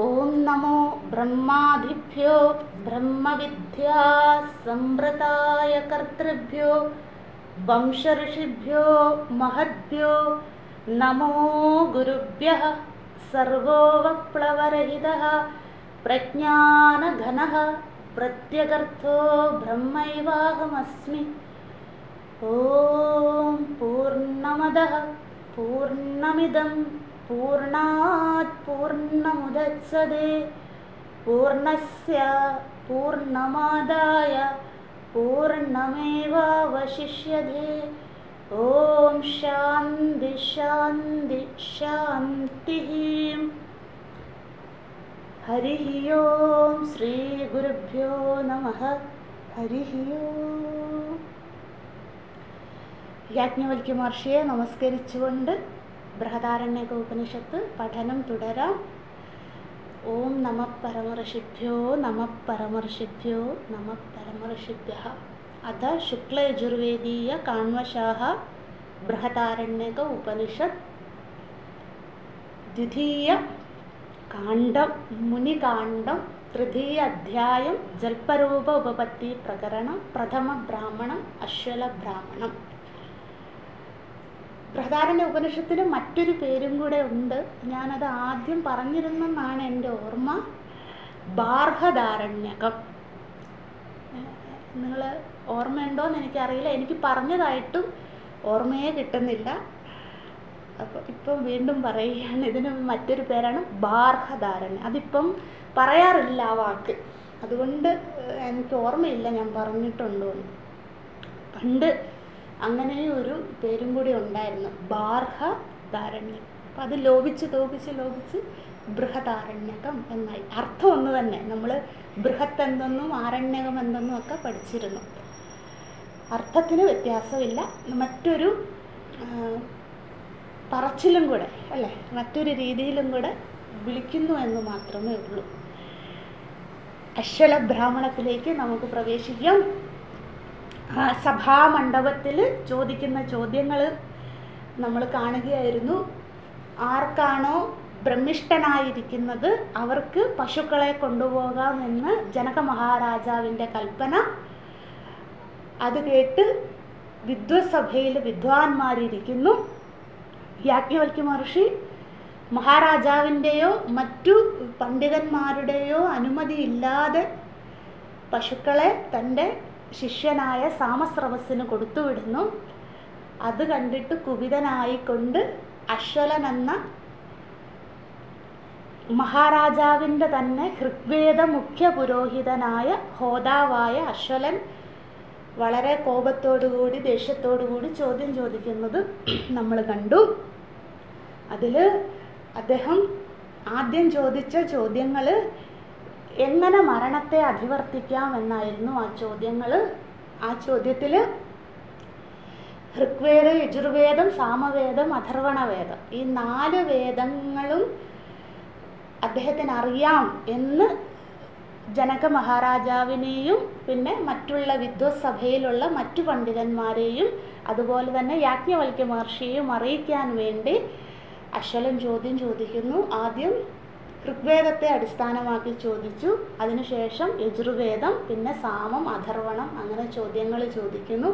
ഓം നമോ ബ്രഹ്മാദിഭ്യോ ബ്രഹ്മവിദ്യാ സംവൃതായ കർത്തൃഭ്യോ വംശഋഷിഭ്യോ മഹദ്ഭ്യോ നമോ ഗുരുഭ്യഃ. Servo വപ്ലവരഹിതഃ പ്രജ്ഞാനഘനഃ പ്രത്യഗർത്ഥോ ബ്രഹ്മൈവാഹമസ്മി. ഓം പൂർണ്ണമദഃ പൂർണ്ണമിദം പൂർണ്ണാത് പൂർണ്ണമുദച്യതേ പൂർണ്ണസ്യ പൂർണ്ണമാദായ പൂർണ്ണമേവാവശിഷ്യതേ. ഓം ശാന്തി ശാന്തി ശാന്തിഃ. ഹരി ഓം ശ്രീ ഗുരുഭ്യോ നമഃ. ഹരി ഓം. യാജ്ഞവൽക്യ മഹർഷിയെ നമസ്കരിച്ചുകൊണ്ട് ബൃഹദാരണ്യക ഉപനിഷത്ത് പഠനം തുടരാം. ഓം നമഃ പരമർഷിഭ്യോ നമഃ പരമർഷിഭ്യോ നമഃ പരമർഷിഭ്യഃ. അഥ ശുക്ലയജുർവേദീയ കാണ്വശാഃ ബൃഹദാരണ്യക ഉപനിഷത്ത് ദ്വിതീയ കാണ്ഡം മുനികാണ്ഡം തൃതീയ അധ്യായം ജൽപരൂപ ഉപപത്തി പ്രകരണം പ്രഥമ ബ്രാഹ്മണം അശ്വല ബ്രാഹ്മണം. ബൃഹദാരണ്യ ഉപനിഷത്തിന് മറ്റൊരു പേരും കൂടെ ഉണ്ട്. ഞാനത് ആദ്യം പറഞ്ഞിരുന്നെന്നാണ് എൻ്റെ ഓർമ്മ. ബാർഹദാരണ്യകം. നിങ്ങൾ ഓർമ്മയുണ്ടോയെന്ന് എനിക്കറിയില്ല. എനിക്ക് പറഞ്ഞതായിട്ടും ഓർമ്മയെ കിട്ടുന്നില്ല. അപ്പോൾ ഇപ്പം വീണ്ടും പറയുകയാണ്. ഇതിന് മറ്റൊരു പേരാണ് ബാർഹദാരണ്യം. അതിപ്പം പറയാറില്ല ആ വാക്ക്. അതുകൊണ്ട് എനിക്ക് ഓർമ്മയില്ല ഞാൻ പറഞ്ഞിട്ടുണ്ടോ എന്ന്. പണ്ട് അങ്ങനെയും ഒരു പേരും കൂടി ഉണ്ടായിരുന്നു, ബാർഹദാരണ്യം. അപ്പം അത് ലോപിച്ച് ബൃഹദാരണ്യകം എന്നായി. അർത്ഥം ഒന്ന് തന്നെ. നമ്മൾ ബൃഹത്ത് എന്തെന്നും ആരണ്യകം എന്തെന്നും ഒക്കെ പഠിച്ചിരുന്നു. അർത്ഥത്തിന് വ്യത്യാസമില്ല. മറ്റൊരു പറച്ചിലും കൂടെ അല്ലേ, മറ്റൊരു രീതിയിലും കൂടെ വിളിക്കുന്നു എന്ന് മാത്രമേ ഉള്ളൂ. അശ്വല ബ്രാഹ്മണത്തിലേക്ക് നമുക്ക് പ്രവേശിക്കാം. സഭാമണ്ഡപത്തിൽ ചോദിക്കുന്ന ചോദ്യങ്ങൾ നമ്മൾ കാണുകയായിരുന്നു. ആർക്കാണോ ബ്രഹ്മിഷ്ഠനായിരിക്കുന്നത് അവർക്ക് പശുക്കളെ കൊണ്ടുപോകാമെന്ന് ജനക മഹാരാജാവിൻ്റെ കൽപ്പന. അത് കേട്ട് വിദ്വത്സഭയിൽ വിദ്വാൻമാരിയ്ക്കുന്നു. യാജ്ഞവൽക്യ മഹർഷി മഹാരാജാവിൻ്റെയോ മറ്റു പണ്ഡിതന്മാരുടെയോ അനുമതിയില്ലാതെ പശുക്കളെ തൻ്റെ ശിഷ്യനായ സാമസ്രവസ്സിന് കൊടുത്തുവിടുന്നു. അത് കണ്ടിട്ട് കുപിതനായിക്കൊണ്ട് അശ്വലൻ എന്ന മഹാരാജാവിൻ്റെ തന്നെ ഋഗ്വേദ മുഖ്യ പുരോഹിതനായ ഹോതാവായ അശ്വലൻ വളരെ കോപത്തോടുകൂടി ദേഷ്യത്തോടുകൂടി ചോദ്യം ചോദിക്കുന്നത് നമ്മൾ കണ്ടു. അതിൽ അദ്ദേഹം ആദ്യം ചോദിച്ച ചോദ്യങ്ങൾ എങ്ങനെ മരണത്തെ അധിവർത്തിക്കാം എന്നായിരുന്നു ആ ചോദ്യങ്ങൾ. ആ ചോദ്യത്തിൽ ഋഗ്വേദം, യജുർവേദം, സാമവേദം, അഥർവണവേദം ഈ 4 വേദങ്ങളും അദ്ദേഹത്തിന് അറിയാം എന്ന് ജനക മഹാരാജാവിനെയും പിന്നെ മറ്റുള്ള വിദ്വത്സഭയിലുള്ള മറ്റു പണ്ഡിതന്മാരെയും അതുപോലെ തന്നെ യാജ്ഞവൽക്യ മഹർഷിയെയും അറിയിക്കാൻ വേണ്ടി അശ്വലൻ ചോദ്യം ചോദിക്കുന്നു. ആദ്യം ഋഗ്വേദത്തെ അടിസ്ഥാനമാക്കി ചോദിച്ചു. അതിനുശേഷം യജുർവേദം, പിന്നെ സാമം, അഥർവണം അങ്ങനെ ചോദ്യങ്ങൾ ചോദിക്കുന്നു.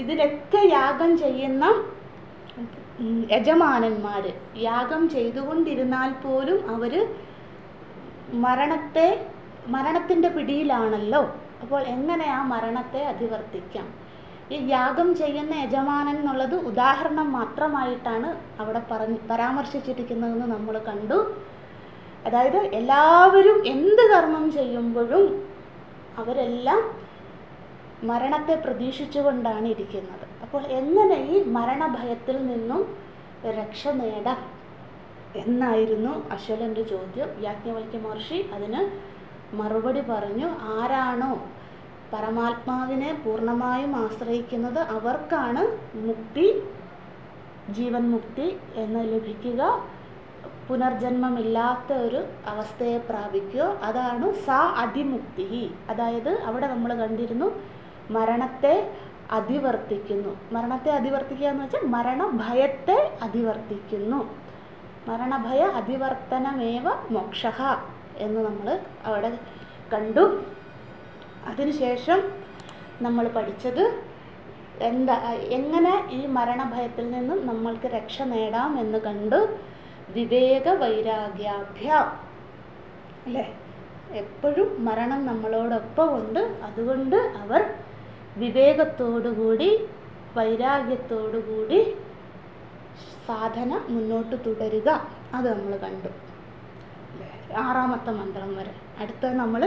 ഇതിലൊക്കെ യാഗം ചെയ്യുന്ന യജമാനന്മാർ യാഗം ചെയ്തുകൊണ്ടിരുന്നാൽ പോലും അവർ മരണത്തിൻ്റെ പിടിയിലാണല്ലോ. അപ്പോൾ എങ്ങനെ ആ മരണത്തെ അധിവർത്തിക്കാം? ഈ യാഗം ചെയ്യുന്ന യജമാനൻ എന്നുള്ളത് ഉദാഹരണം മാത്രമായിട്ടാണ് അവിടെ പരാമർശിച്ചിരിക്കുന്നതെന്ന് നമ്മൾ കണ്ടു. അതായത് എല്ലാവരും എന്ത് കർമ്മം ചെയ്യുമ്പോഴും അവരെല്ലാം മരണത്തെ പ്രതീക്ഷിച്ചുകൊണ്ടാണ് ഇരിക്കുന്നത്. അപ്പോൾ എങ്ങനെ ഈ മരണഭയത്തിൽ നിന്നും രക്ഷ നേടാം എന്നായിരുന്നു അശ്വലൻ്റെ ചോദ്യം. യാജ്ഞവൽക്യ മഹർഷി അതിന് മറുപടി പറഞ്ഞു. ആരാണോ പരമാത്മാവിനെ പൂർണ്ണമായും ആശ്രയിക്കുന്നത് അവർക്കാണ് മുക്തി, ജീവൻ മുക്തി എന്ന് ലഭിക്കുക. പുനർജന്മമില്ലാത്ത ഒരു അവസ്ഥയെ പ്രാപിക്കുക. അതാണ് സാ അതിമുക്തി. അതായത് അവിടെ നമ്മൾ കണ്ടിരുന്നു മരണത്തെ അതിവർത്തിക്കുന്നു. മരണത്തെ അതിവർത്തിക്കുക എന്ന് വെച്ചാൽ മരണഭയത്തെ അതിവർത്തിക്കുന്നു. മരണഭയ അതിവർത്തനമേവ മോക്ഷഃ എന്ന് നമ്മൾ അവിടെ കണ്ടു. അതിനുശേഷം നമ്മൾ പഠിച്ചത് എങ്ങനെ ഈ മരണഭയത്തിൽ നിന്നും നമ്മൾക്ക് രക്ഷ നേടാം എന്ന് കണ്ടു. വിവേക വൈരാഗ്യാഭ്യാം അല്ലേ, എപ്പോഴും മരണം നമ്മളോടൊപ്പം ഉണ്ട്. അതുകൊണ്ട് അവർ വിവേകത്തോടുകൂടി വൈരാഗ്യത്തോടുകൂടി സാധന മുന്നോട്ട് തുടരുക. അത് നമ്മൾ കണ്ടു 6ാമത്തെ മന്ത്രം വരെ. അടുത്ത നമ്മൾ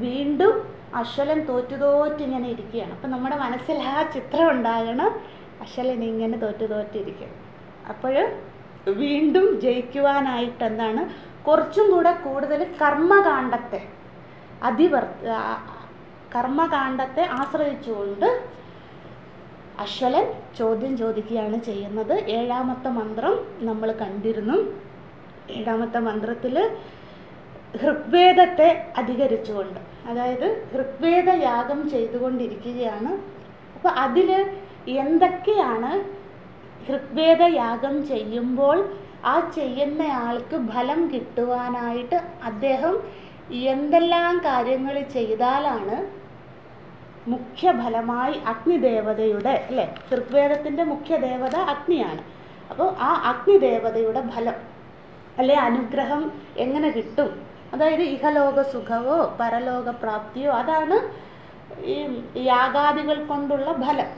വീണ്ടും അശ്വലൻ തോറ്റിങ്ങനെ ഇരിക്കുകയാണ്. അപ്പം നമ്മുടെ മനസ്സിൽ ആ ചിത്രം ഉണ്ടാകണം, അശ്വലൻ ഇങ്ങനെ തോറ്റിരിക്കും. അപ്പോൾ വീണ്ടും ജയിക്കുവാനായിട്ട് എന്താണ്, കുറച്ചും കൂടെ കൂടുതൽ കർമ്മകാണ്ഡത്തെ ആശ്രയിച്ചുകൊണ്ട് അശ്വലൻ ചോദ്യം ചോദിക്കുകയാണ് ചെയ്യുന്നത്. 7ാമത്തെ മന്ത്രം നമ്മൾ കണ്ടിരുന്നു. 7ാമത്തെ മന്ത്രത്തിൽ ഋഗ്വേദത്തെ അധികരിച്ചുകൊണ്ട്, അതായത് ഋഗ്വേദ യാഗം ചെയ്തുകൊണ്ടിരിക്കുകയാണ്. അപ്പോൾ അതിൽ എന്തൊക്കെയാണ് ഋഗ്വേദ യാഗം ചെയ്യുമ്പോൾ ആ ചെയ്യുന്നയാൾക്ക് ഫലം കിട്ടുവാനായിട്ട് അദ്ദേഹം എന്തെല്ലാം കാര്യങ്ങൾ ചെയ്താലാണ് മുഖ്യഫലമായി അഗ്നിദേവതയുടെ അല്ലേ, ഋഗ്വേദത്തിൻ്റെ മുഖ്യ ദേവത അഗ്നിയാണ്. അപ്പോൾ ആ അഗ്നിദേവതയുടെ ഫലം അല്ലെ അനുഗ്രഹം എങ്ങനെ കിട്ടും, അതായത് ഇഹലോക സുഖമോ പരലോക പ്രാപ്തിയോ, അതാണ് ഈ യാഗാദികൾ കൊണ്ടുള്ള ഫലം.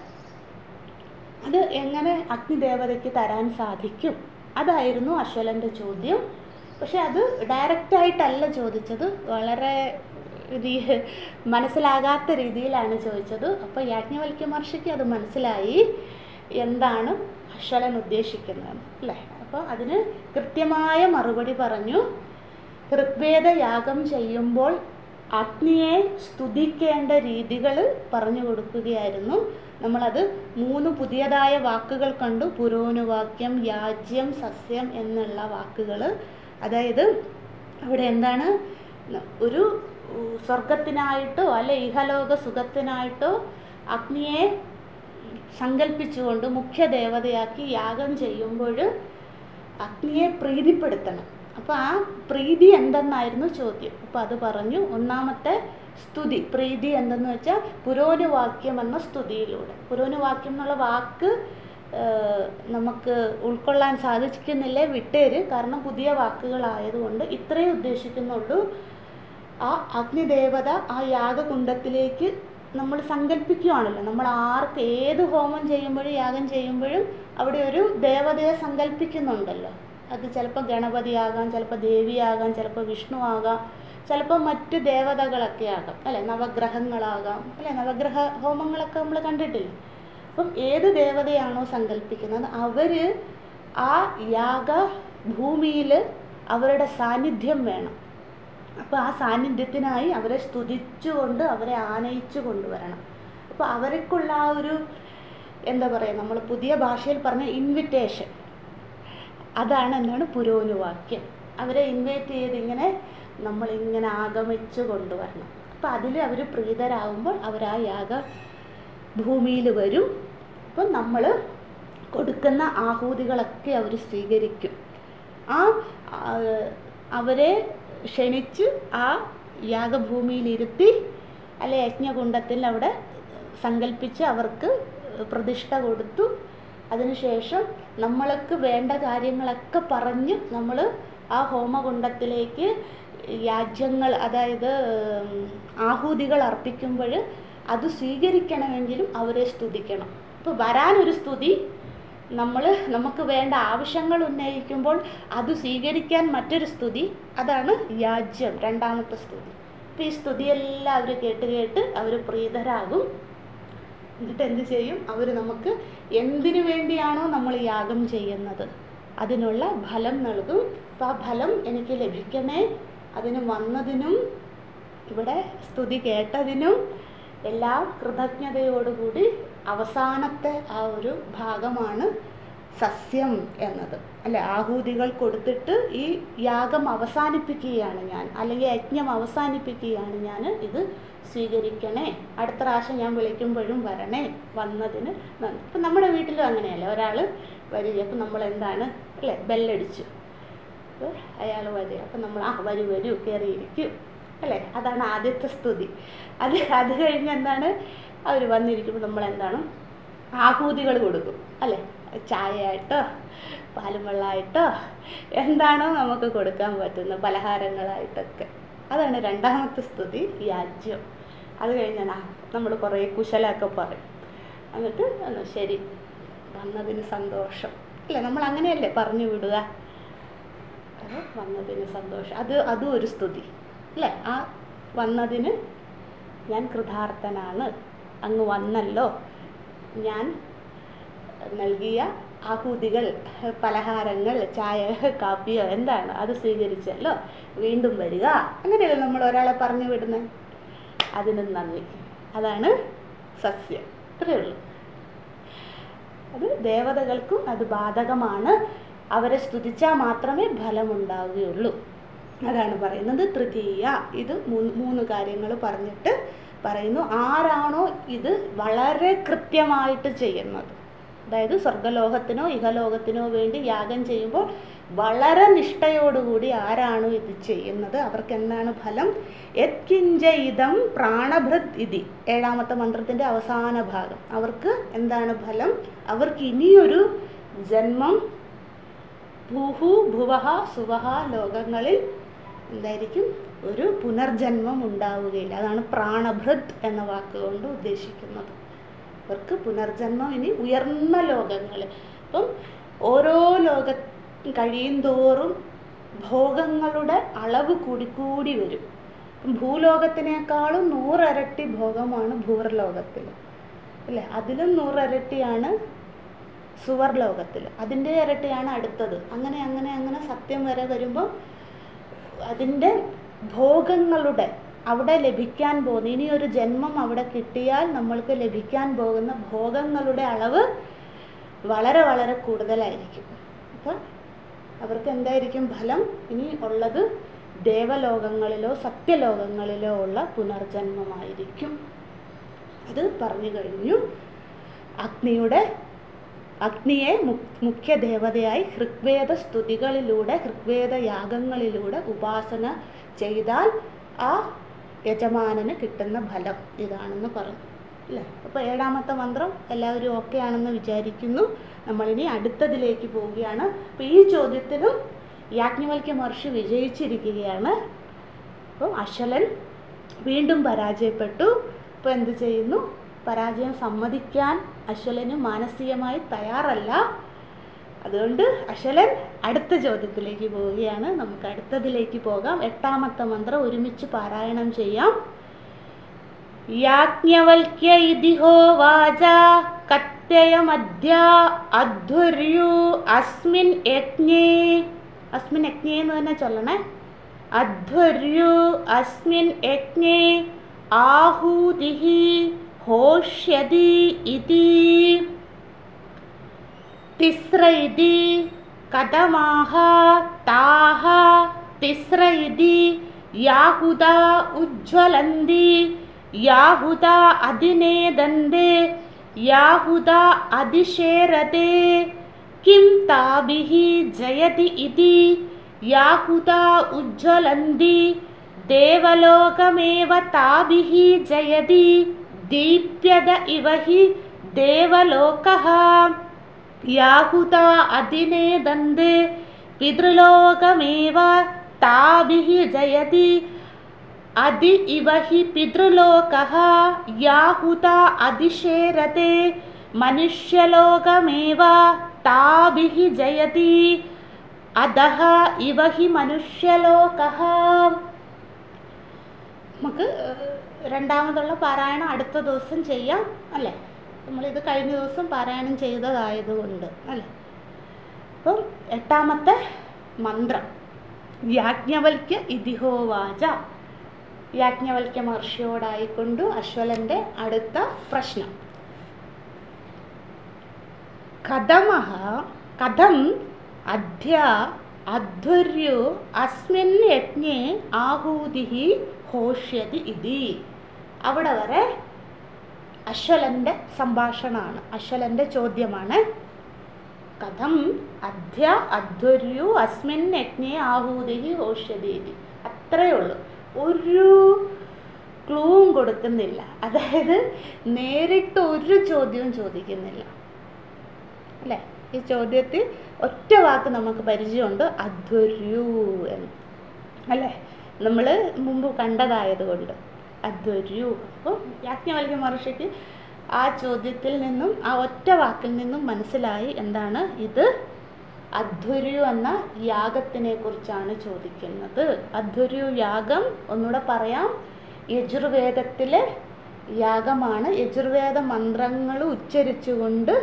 അത് എങ്ങനെ അഗ്നിദേവതയ്ക്ക് തരാൻ സാധിക്കും, അതായിരുന്നു അശ്വലൻ്റെ ചോദ്യം. പക്ഷെ അത് ഡയറക്റ്റായിട്ടല്ല ചോദിച്ചത്, വളരെ മനസ്സിലാകാത്ത രീതിയിലാണ് ചോദിച്ചത്. അപ്പോൾ യാജ്ഞവൽക്യ മഹർഷിക്ക് അത് മനസ്സിലായി എന്താണ് അശ്വലൻ ഉദ്ദേശിക്കുന്നത് അല്ലേ. അപ്പോൾ അതിന് കൃത്യമായ മറുപടി പറഞ്ഞു. ഋഗ്വേദ യാഗം ചെയ്യുമ്പോൾ അഗ്നിയെ സ്തുതിക്കേണ്ട രീതികൾ പറഞ്ഞു കൊടുക്കുകയായിരുന്നു. നമ്മളത് 3 പുതിയതായ വാക്കുകൾ കണ്ടു. പുരോനുവാക്യം, യാജ്യം, സസ്യം എന്നുള്ള വാക്കുകൾ. അതായത് അവിടെ എന്താണ്, ഒരു സ്വർഗത്തിനായിട്ടോ അല്ലെ ഇഹലോക സുഖത്തിനായിട്ടോ അഗ്നിയെ സങ്കല്പിച്ചുകൊണ്ട് മുഖ്യ ദേവതയാക്കി യാഗം ചെയ്യുമ്പോൾ അഗ്നിയെ പ്രീതിപ്പെടുത്തണം. അപ്പോൾ ആ പ്രീതി എന്തെന്നായിരുന്നു ചോദ്യം. അപ്പോൾ അത് പറഞ്ഞു. 1ാമത്തെ സ്തുതി, പ്രീതി എന്തെന്ന് വെച്ചാൽ പുരോനുവാക്യം എന്ന സ്തുതിയിലൂടെ. പുരോനുവാക്യം എന്നുള്ള വാക്ക് നമുക്ക് ഉൾക്കൊള്ളാൻ സാധിക്കുന്നില്ലേ, വിട്ടേര്, കാരണം പുതിയ വാക്കുകളായതുകൊണ്ട് ഇത്രയും ഉദ്ദേശിക്കുന്നുള്ളൂ. ആ അഗ്നിദേവത ആ യാഗകുണ്ഡത്തിലേക്ക് നമ്മൾ സങ്കല്പിക്കുകയാണല്ലോ. നമ്മൾ ആർക്ക് ഏത് ഹോമം ചെയ്യുമ്പോഴും യാഗം ചെയ്യുമ്പോഴും അവിടെ ഒരു ദേവതയെ സങ്കല്പിക്കുന്നുണ്ടല്ലോ. അത് ചിലപ്പോൾ ഗണപതിയാകാം, ചിലപ്പോൾ ദേവിയാകാം, ചിലപ്പോൾ വിഷ്ണു ആകാം, ചിലപ്പോൾ മറ്റ് ദേവതകളൊക്കെ ആകാം അല്ലേ, നവഗ്രഹങ്ങളാകാം അല്ലേ. നവഗ്രഹ ഹോമങ്ങളൊക്കെ നമ്മൾ കണ്ടിട്ടില്ലേ. അപ്പം ഏത് ദേവതയാണോ സങ്കല്പിക്കുന്നത് അവർ ആ യാഗഭൂമിയിൽ അവരുടെ സാന്നിധ്യം വേണം. അപ്പോൾ ആ സാന്നിധ്യത്തിനായി അവരെ സ്തുതിച്ചുകൊണ്ട് അവരെ ആനയിച്ചു കൊണ്ടുവരണം. അപ്പോൾ അവർക്കുള്ള ആ ഒരു എന്താ പറയുക, നമ്മൾ പുതിയ ഭാഷയിൽ പറഞ്ഞ ഇൻവിറ്റേഷൻ, അതാണ് എന്താണ് പുരോനുവാക്യം. അവരെ ഇൻവൈറ്റ് ചെയ്ത് നമ്മളിങ്ങനെ ആഗമിച്ചു കൊണ്ടുവരണം. അപ്പോൾ അതിൽ അവർ പ്രീതരാകുമ്പോൾ അവർ ആ യാഗഭൂമിയിൽ വരും. അപ്പം നമ്മൾ കൊടുക്കുന്ന ആഹൂതികളൊക്കെ അവർ സ്വീകരിക്കും. അവരെ ക്ഷണിച്ച് ആ യാഗഭൂമിയിലിരുത്തി അല്ലെ യജ്ഞകുണ്ഡത്തിൽ അവിടെ സങ്കല്പിച്ച് അവർക്ക് പ്രതിഷ്ഠ കൊടുത്തു. അതിനുശേഷം നമ്മൾക്ക് വേണ്ട കാര്യങ്ങളൊക്കെ പറഞ്ഞ് നമ്മൾ ആ ഹോമകുണ്ഡത്തിലേക്ക് യാജ്യങ്ങൾ, അതായത് ആഹൂതികൾ അർപ്പിക്കുമ്പോൾ അത് സ്വീകരിക്കണമെങ്കിലും അവരെ സ്തുതിക്കണം. അപ്പോൾ വരാനൊരു സ്തുതി, നമുക്ക് വേണ്ട ആവശ്യങ്ങൾ ഉന്നയിക്കുമ്പോൾ അത് സ്വീകരിക്കാൻ മറ്റൊരു സ്തുതി, അതാണ് യാജ്യം, 2ാമത്തെ സ്തുതി. അപ്പോൾ ഈ സ്തുതിയെല്ലാം അവർ കേട്ട് അവർ പ്രീതരാകും. എന്നിട്ട് എന്ത് ചെയ്യും, അവർ നമുക്ക് എന്തിനു വേണ്ടിയാണോ നമ്മൾ യാഗം ചെയ്യുന്നത് അതിനുള്ള ഫലം നൽകും. അപ്പോൾ ആ ഫലം എനിക്ക് ലഭിക്കണേ, അതിന് വന്നതിനും ഇവിടെ സ്തുതി കേട്ടതിനും എല്ലാം കൃതജ്ഞതയോടുകൂടി അവസാനത്തെ ആ ഒരു ഭാഗമാണ് സസ്യം എന്നത് അല്ലെ. ആഹൂതികൾ കൊടുത്തിട്ട് ഈ യാഗം അവസാനിപ്പിക്കുകയാണ് ഞാൻ, അല്ലെങ്കിൽ യജ്ഞം അവസാനിപ്പിക്കുകയാണ് ഞാൻ, ഇത് സ്വീകരിക്കണേ, അടുത്ത പ്രാവശ്യം ഞാൻ വിളിക്കുമ്പോഴും വരണേ, വന്നതിന് നന്ദി. അപ്പം നമ്മുടെ വീട്ടിലും അങ്ങനെയല്ലേ, ഒരാൾ വരിക, അപ്പം നമ്മൾ എന്താണ് അല്ലേ, ബെല്ലടിച്ചു, അപ്പോൾ അയാൾ വരിക, അപ്പം നമ്മൾ വരൂ വരൂ കയറിയിരിക്കും അല്ലേ, അതാണ് ആദ്യത്തെ സ്തുതി. അത് കഴിഞ്ഞ് എന്താണ്, അവർ വന്നിരിക്കുമ്പോൾ നമ്മളെന്താണ് ആഹൂതികൾ കൊടുക്കും അല്ലേ, ചായ ആയിട്ടോ പാലും വെള്ളമായിട്ടോ എന്താണോ നമുക്ക് കൊടുക്കാൻ പറ്റുന്ന പലഹാരങ്ങളായിട്ടൊക്കെ. അതാണ് രണ്ടാമത്തെ സ്തുതി, യാജ്യം. അത് കഴിഞ്ഞാൽ നമ്മൾ കുറേ കുശലമൊക്കെ പറയും, എന്നിട്ട് ശരി വന്നതിന് സന്തോഷം അല്ലേ, നമ്മൾ അങ്ങനെയല്ലേ പറഞ്ഞു വിടുക, വന്നതിന് സന്തോഷം. അതും ഒരു സ്തുതി അല്ലേ, ആ വന്നതിന് ഞാൻ കൃതാർത്ഥനാണ്, അങ്ങ് വന്നല്ലോ, ഞാൻ നൽകിയ ആഹൂതികൾ പലഹാരങ്ങൾ ചായ കാപ്പിയോ എന്താണ് അത് സ്വീകരിച്ചല്ലോ, വീണ്ടും വരിക, അങ്ങനെയല്ലേ നമ്മൾ ഒരാളെ പറഞ്ഞു വിടുന്നത്. അതിന് നന്ദി, അതാണ് സസ്യം. ഇത്രയേ ഉള്ളൂ. അത് ദേവതകൾക്കും അത് ബാധകമാണ്, അവരെ സ്തുതിച്ചാൽ മാത്രമേ ഫലമുണ്ടാവുകയുള്ളൂ. അതാണ് പറയുന്നത് തൃതീയ. ഇത് മൂന്ന് കാര്യങ്ങൾ പറഞ്ഞിട്ട് പറയുന്നു, ആരാണോ ഇത് വളരെ കൃത്യമായിട്ട് ചെയ്യുന്നത്, അതായത് സ്വർഗലോകത്തിനോ ഇഹലോകത്തിനോ വേണ്ടി യാഗം ചെയ്യുമ്പോൾ വളരെ നിഷ്ഠയോടുകൂടി ആരാണോ ഇത് ചെയ്യുന്നത് അവർക്ക് എന്താണ് ഫലം? യത്കിഞ്ച ഇദം പ്രാണഭൃത് ഇതി, 7ാമത്തെ മന്ത്രത്തിൻ്റെ അവസാന ഭാഗം. അവർക്ക് എന്താണ് ഫലം? അവർക്ക് ഇനിയൊരു ജന്മം ഭൂഹു ഭുവഹ സുവഹ ലോകങ്ങളിൽ എന്തായിരിക്കും, ഒരു പുനർജന്മം ഉണ്ടാവുകയില്ല. അതാണ് പ്രാണഭൃത് എന്ന വാക്കുകൊണ്ട് ഉദ്ദേശിക്കുന്നത്. അവർക്ക് പുനർജന്മം ഇനി ഉയർന്ന ലോകങ്ങളിൽ. അപ്പം ഓരോ കഴിയും തോറും ഭോഗങ്ങളുടെ അളവ് കൂടിക്കൂടി വരും. ഭൂലോകത്തിനേക്കാളും 100 ഇരട്ടി ഭോഗമാണ് ഭൂവർലോകത്തിൽ അല്ലേ, അതിലും 100 ഇരട്ടിയാണ് സുവർലോകത്തിൽ, അതിൻ്റെ ഇരട്ടിയാണ് അടുത്തത്. അങ്ങനെ അങ്ങനെ അങ്ങനെ സത്യം വരെ വരുമ്പോൾ അതിൻ്റെ ഭോഗങ്ങളുടെ അവിടെ ലഭിക്കാൻ പോകുന്ന ഇനിയൊരു ജന്മം അവിടെ കിട്ടിയാൽ നമ്മൾക്ക് ലഭിക്കാൻ പോകുന്ന ഭോഗങ്ങളുടെ അളവ് വളരെ വളരെ കൂടുതലായിരിക്കും. അപ്പം അവർക്ക് എന്തായിരിക്കും ഫലം? ഇനി ഉള്ളത് ദേവലോകങ്ങളിലോ സത്യലോകങ്ങളിലോ ഉള്ള പുനർജന്മമായിരിക്കും. അത് പറഞ്ഞു കഴിഞ്ഞു. അഗ്നിയെ മുഖ്യ ദേവതയായി ഋഗ്വേദ സ്തുതികളിലൂടെ ഋഗ്വേദ യാഗങ്ങളിലൂടെ ഉപാസന ചെയ്താൽ ആ യജമാനന് കിട്ടുന്ന ഫലം ഇതാണെന്ന് പറഞ്ഞു അല്ലേ. അപ്പോൾ 7ാമത്തെ മന്ത്രം എല്ലാവരും ഓക്കെ ആണെന്ന് വിചാരിക്കുന്നു. നമ്മളിനി അടുത്തതിലേക്ക് പോവുകയാണ്. അപ്പോൾ ഈ ചോദ്യത്തിലും യാജ്ഞവൽക്യ മഹർഷി വിജയിച്ചിരിക്കുകയാണ്. അപ്പോൾ അശ്വലൻ വീണ്ടും പരാജയപ്പെട്ടു. അപ്പോൾ എന്ത് ചെയ്യുന്നു? പരാജയം സമ്മതിക്കാൻ അശ്വലന് മാനസികമായി തയ്യാറല്ല. അതുകൊണ്ട് അശ്വലൻ അടുത്ത ചോദ്യത്തിലേക്ക് പോവുകയാണ്. നമുക്ക് അടുത്തതിലേക്ക് പോകാം. 8ാമത്തെ മന്ത്രം ഒരുമിച്ച് പാരായണം ചെയ്യാം. യാജ്ഞവൽക്യ ഇതിഹോ വാച കത്യയമദ്യ അധ്വർയു അസ്മിൻ യജ്ഞേ, അസ്മിൻ യജ്ഞേ എന്ന് തന്നെ ചൊല്ലണേ, അധ്വർയു അസ്മിൻ യജ്ഞേ ആഹൂതിഹി ഹോഷ്യതി ഇതി തിസ്ര ഇതി കഥമാഹ താഹ തിസ്ര ഇതി യാഹുത ഉജ്ജ്വലന്തി യാഹുത അതിനേദന്തേ യാഹുത അതിശേരതേ കിം താഭിഹി ജയതി ഇതി യാഹുത ഉജ്ജ്വലന്തി ദേവലോകമേവ താഭിഹി ജയതി ദീപ്യത ഇവ ഹി ദേവലോകഃ യാഹുത അതിനേദന്തേ പിതൃലോകമേവ താഭിഹി ജയതി അതി ഇവ ഹി പിതൃലോകഃ യാഹുത അതിശേരതേ മനുഷ്യലോകമേവ താഭിഹി ജയതി അധഃ ഇവ ഹി മനുഷ്യലോകഃ. നമുക്ക് രണ്ടാമതുള്ള പാരായണം അടുത്ത ദിവസം ചെയ്യാം അല്ലേ. നമ്മളിത് കഴിഞ്ഞ ദിവസം പാരായണം ചെയ്തതായതുകൊണ്ട് അല്ലേ. അപ്പം 8ാമത്തെ മന്ത്രം യാജ്ഞവൽക്യ ഇതിഹോവാച. യാജ്ഞവൽക്യ മഹർഷിയോടായിക്കൊണ്ട് അശ്വലൻ്റെ അടുത്ത പ്രശ്നം. കഥം അദ്യ അധ്വർയോ അസ്മിൻ യജ്ഞേ ആഹൂതിഹി ഹോഷ്യതി ഇതി. അവിടെ വരെ അശ്വലൻ്റെ സംഭാഷണമാണ്, അശ്വലൻ്റെ ചോദ്യമാണ്. കഥം അധ്യ അധ്വര്യു അസ്മിൻ യജ്ഞേ ആഹൂതി ഹോഷ്യതി. അത്രയേ ഉള്ളൂ, ഒരു ക്ലൂവും കൊടുക്കുന്നില്ല. അതായത് നേരിട്ട് ഒരു ചോദ്യവും ചോദിക്കുന്നില്ല അല്ലേ. ഈ ചോദ്യത്തിൽ ഒറ്റ വാക്ക് നമുക്ക് പരിചയമുണ്ട്, അധ്വര്യു എന്ന് അല്ലേ, നമ്മൾ മുമ്പ് കണ്ടതായതുകൊണ്ട് അധ്വര്യു. അപ്പോൾ യാജ്ഞവൽക്യ മഹർഷിക്ക് ആ ചോദ്യത്തിൽ നിന്നും ആ ഒറ്റ വാക്കിൽ നിന്നും മനസ്സിലായി എന്താണ് ഇത് അധ്വര്യു എന്ന യാഗത്തിനെ കുറിച്ചാണ് ചോദിക്കുന്നത്. അധ്വര്യു യാഗം ഒന്നുകൂടെ പറയാം, യജുർവേദത്തിലെ യാഗമാണ്. യജുർവേദ മന്ത്രങ്ങൾ ഉച്ചരിച്ചുകൊണ്ട്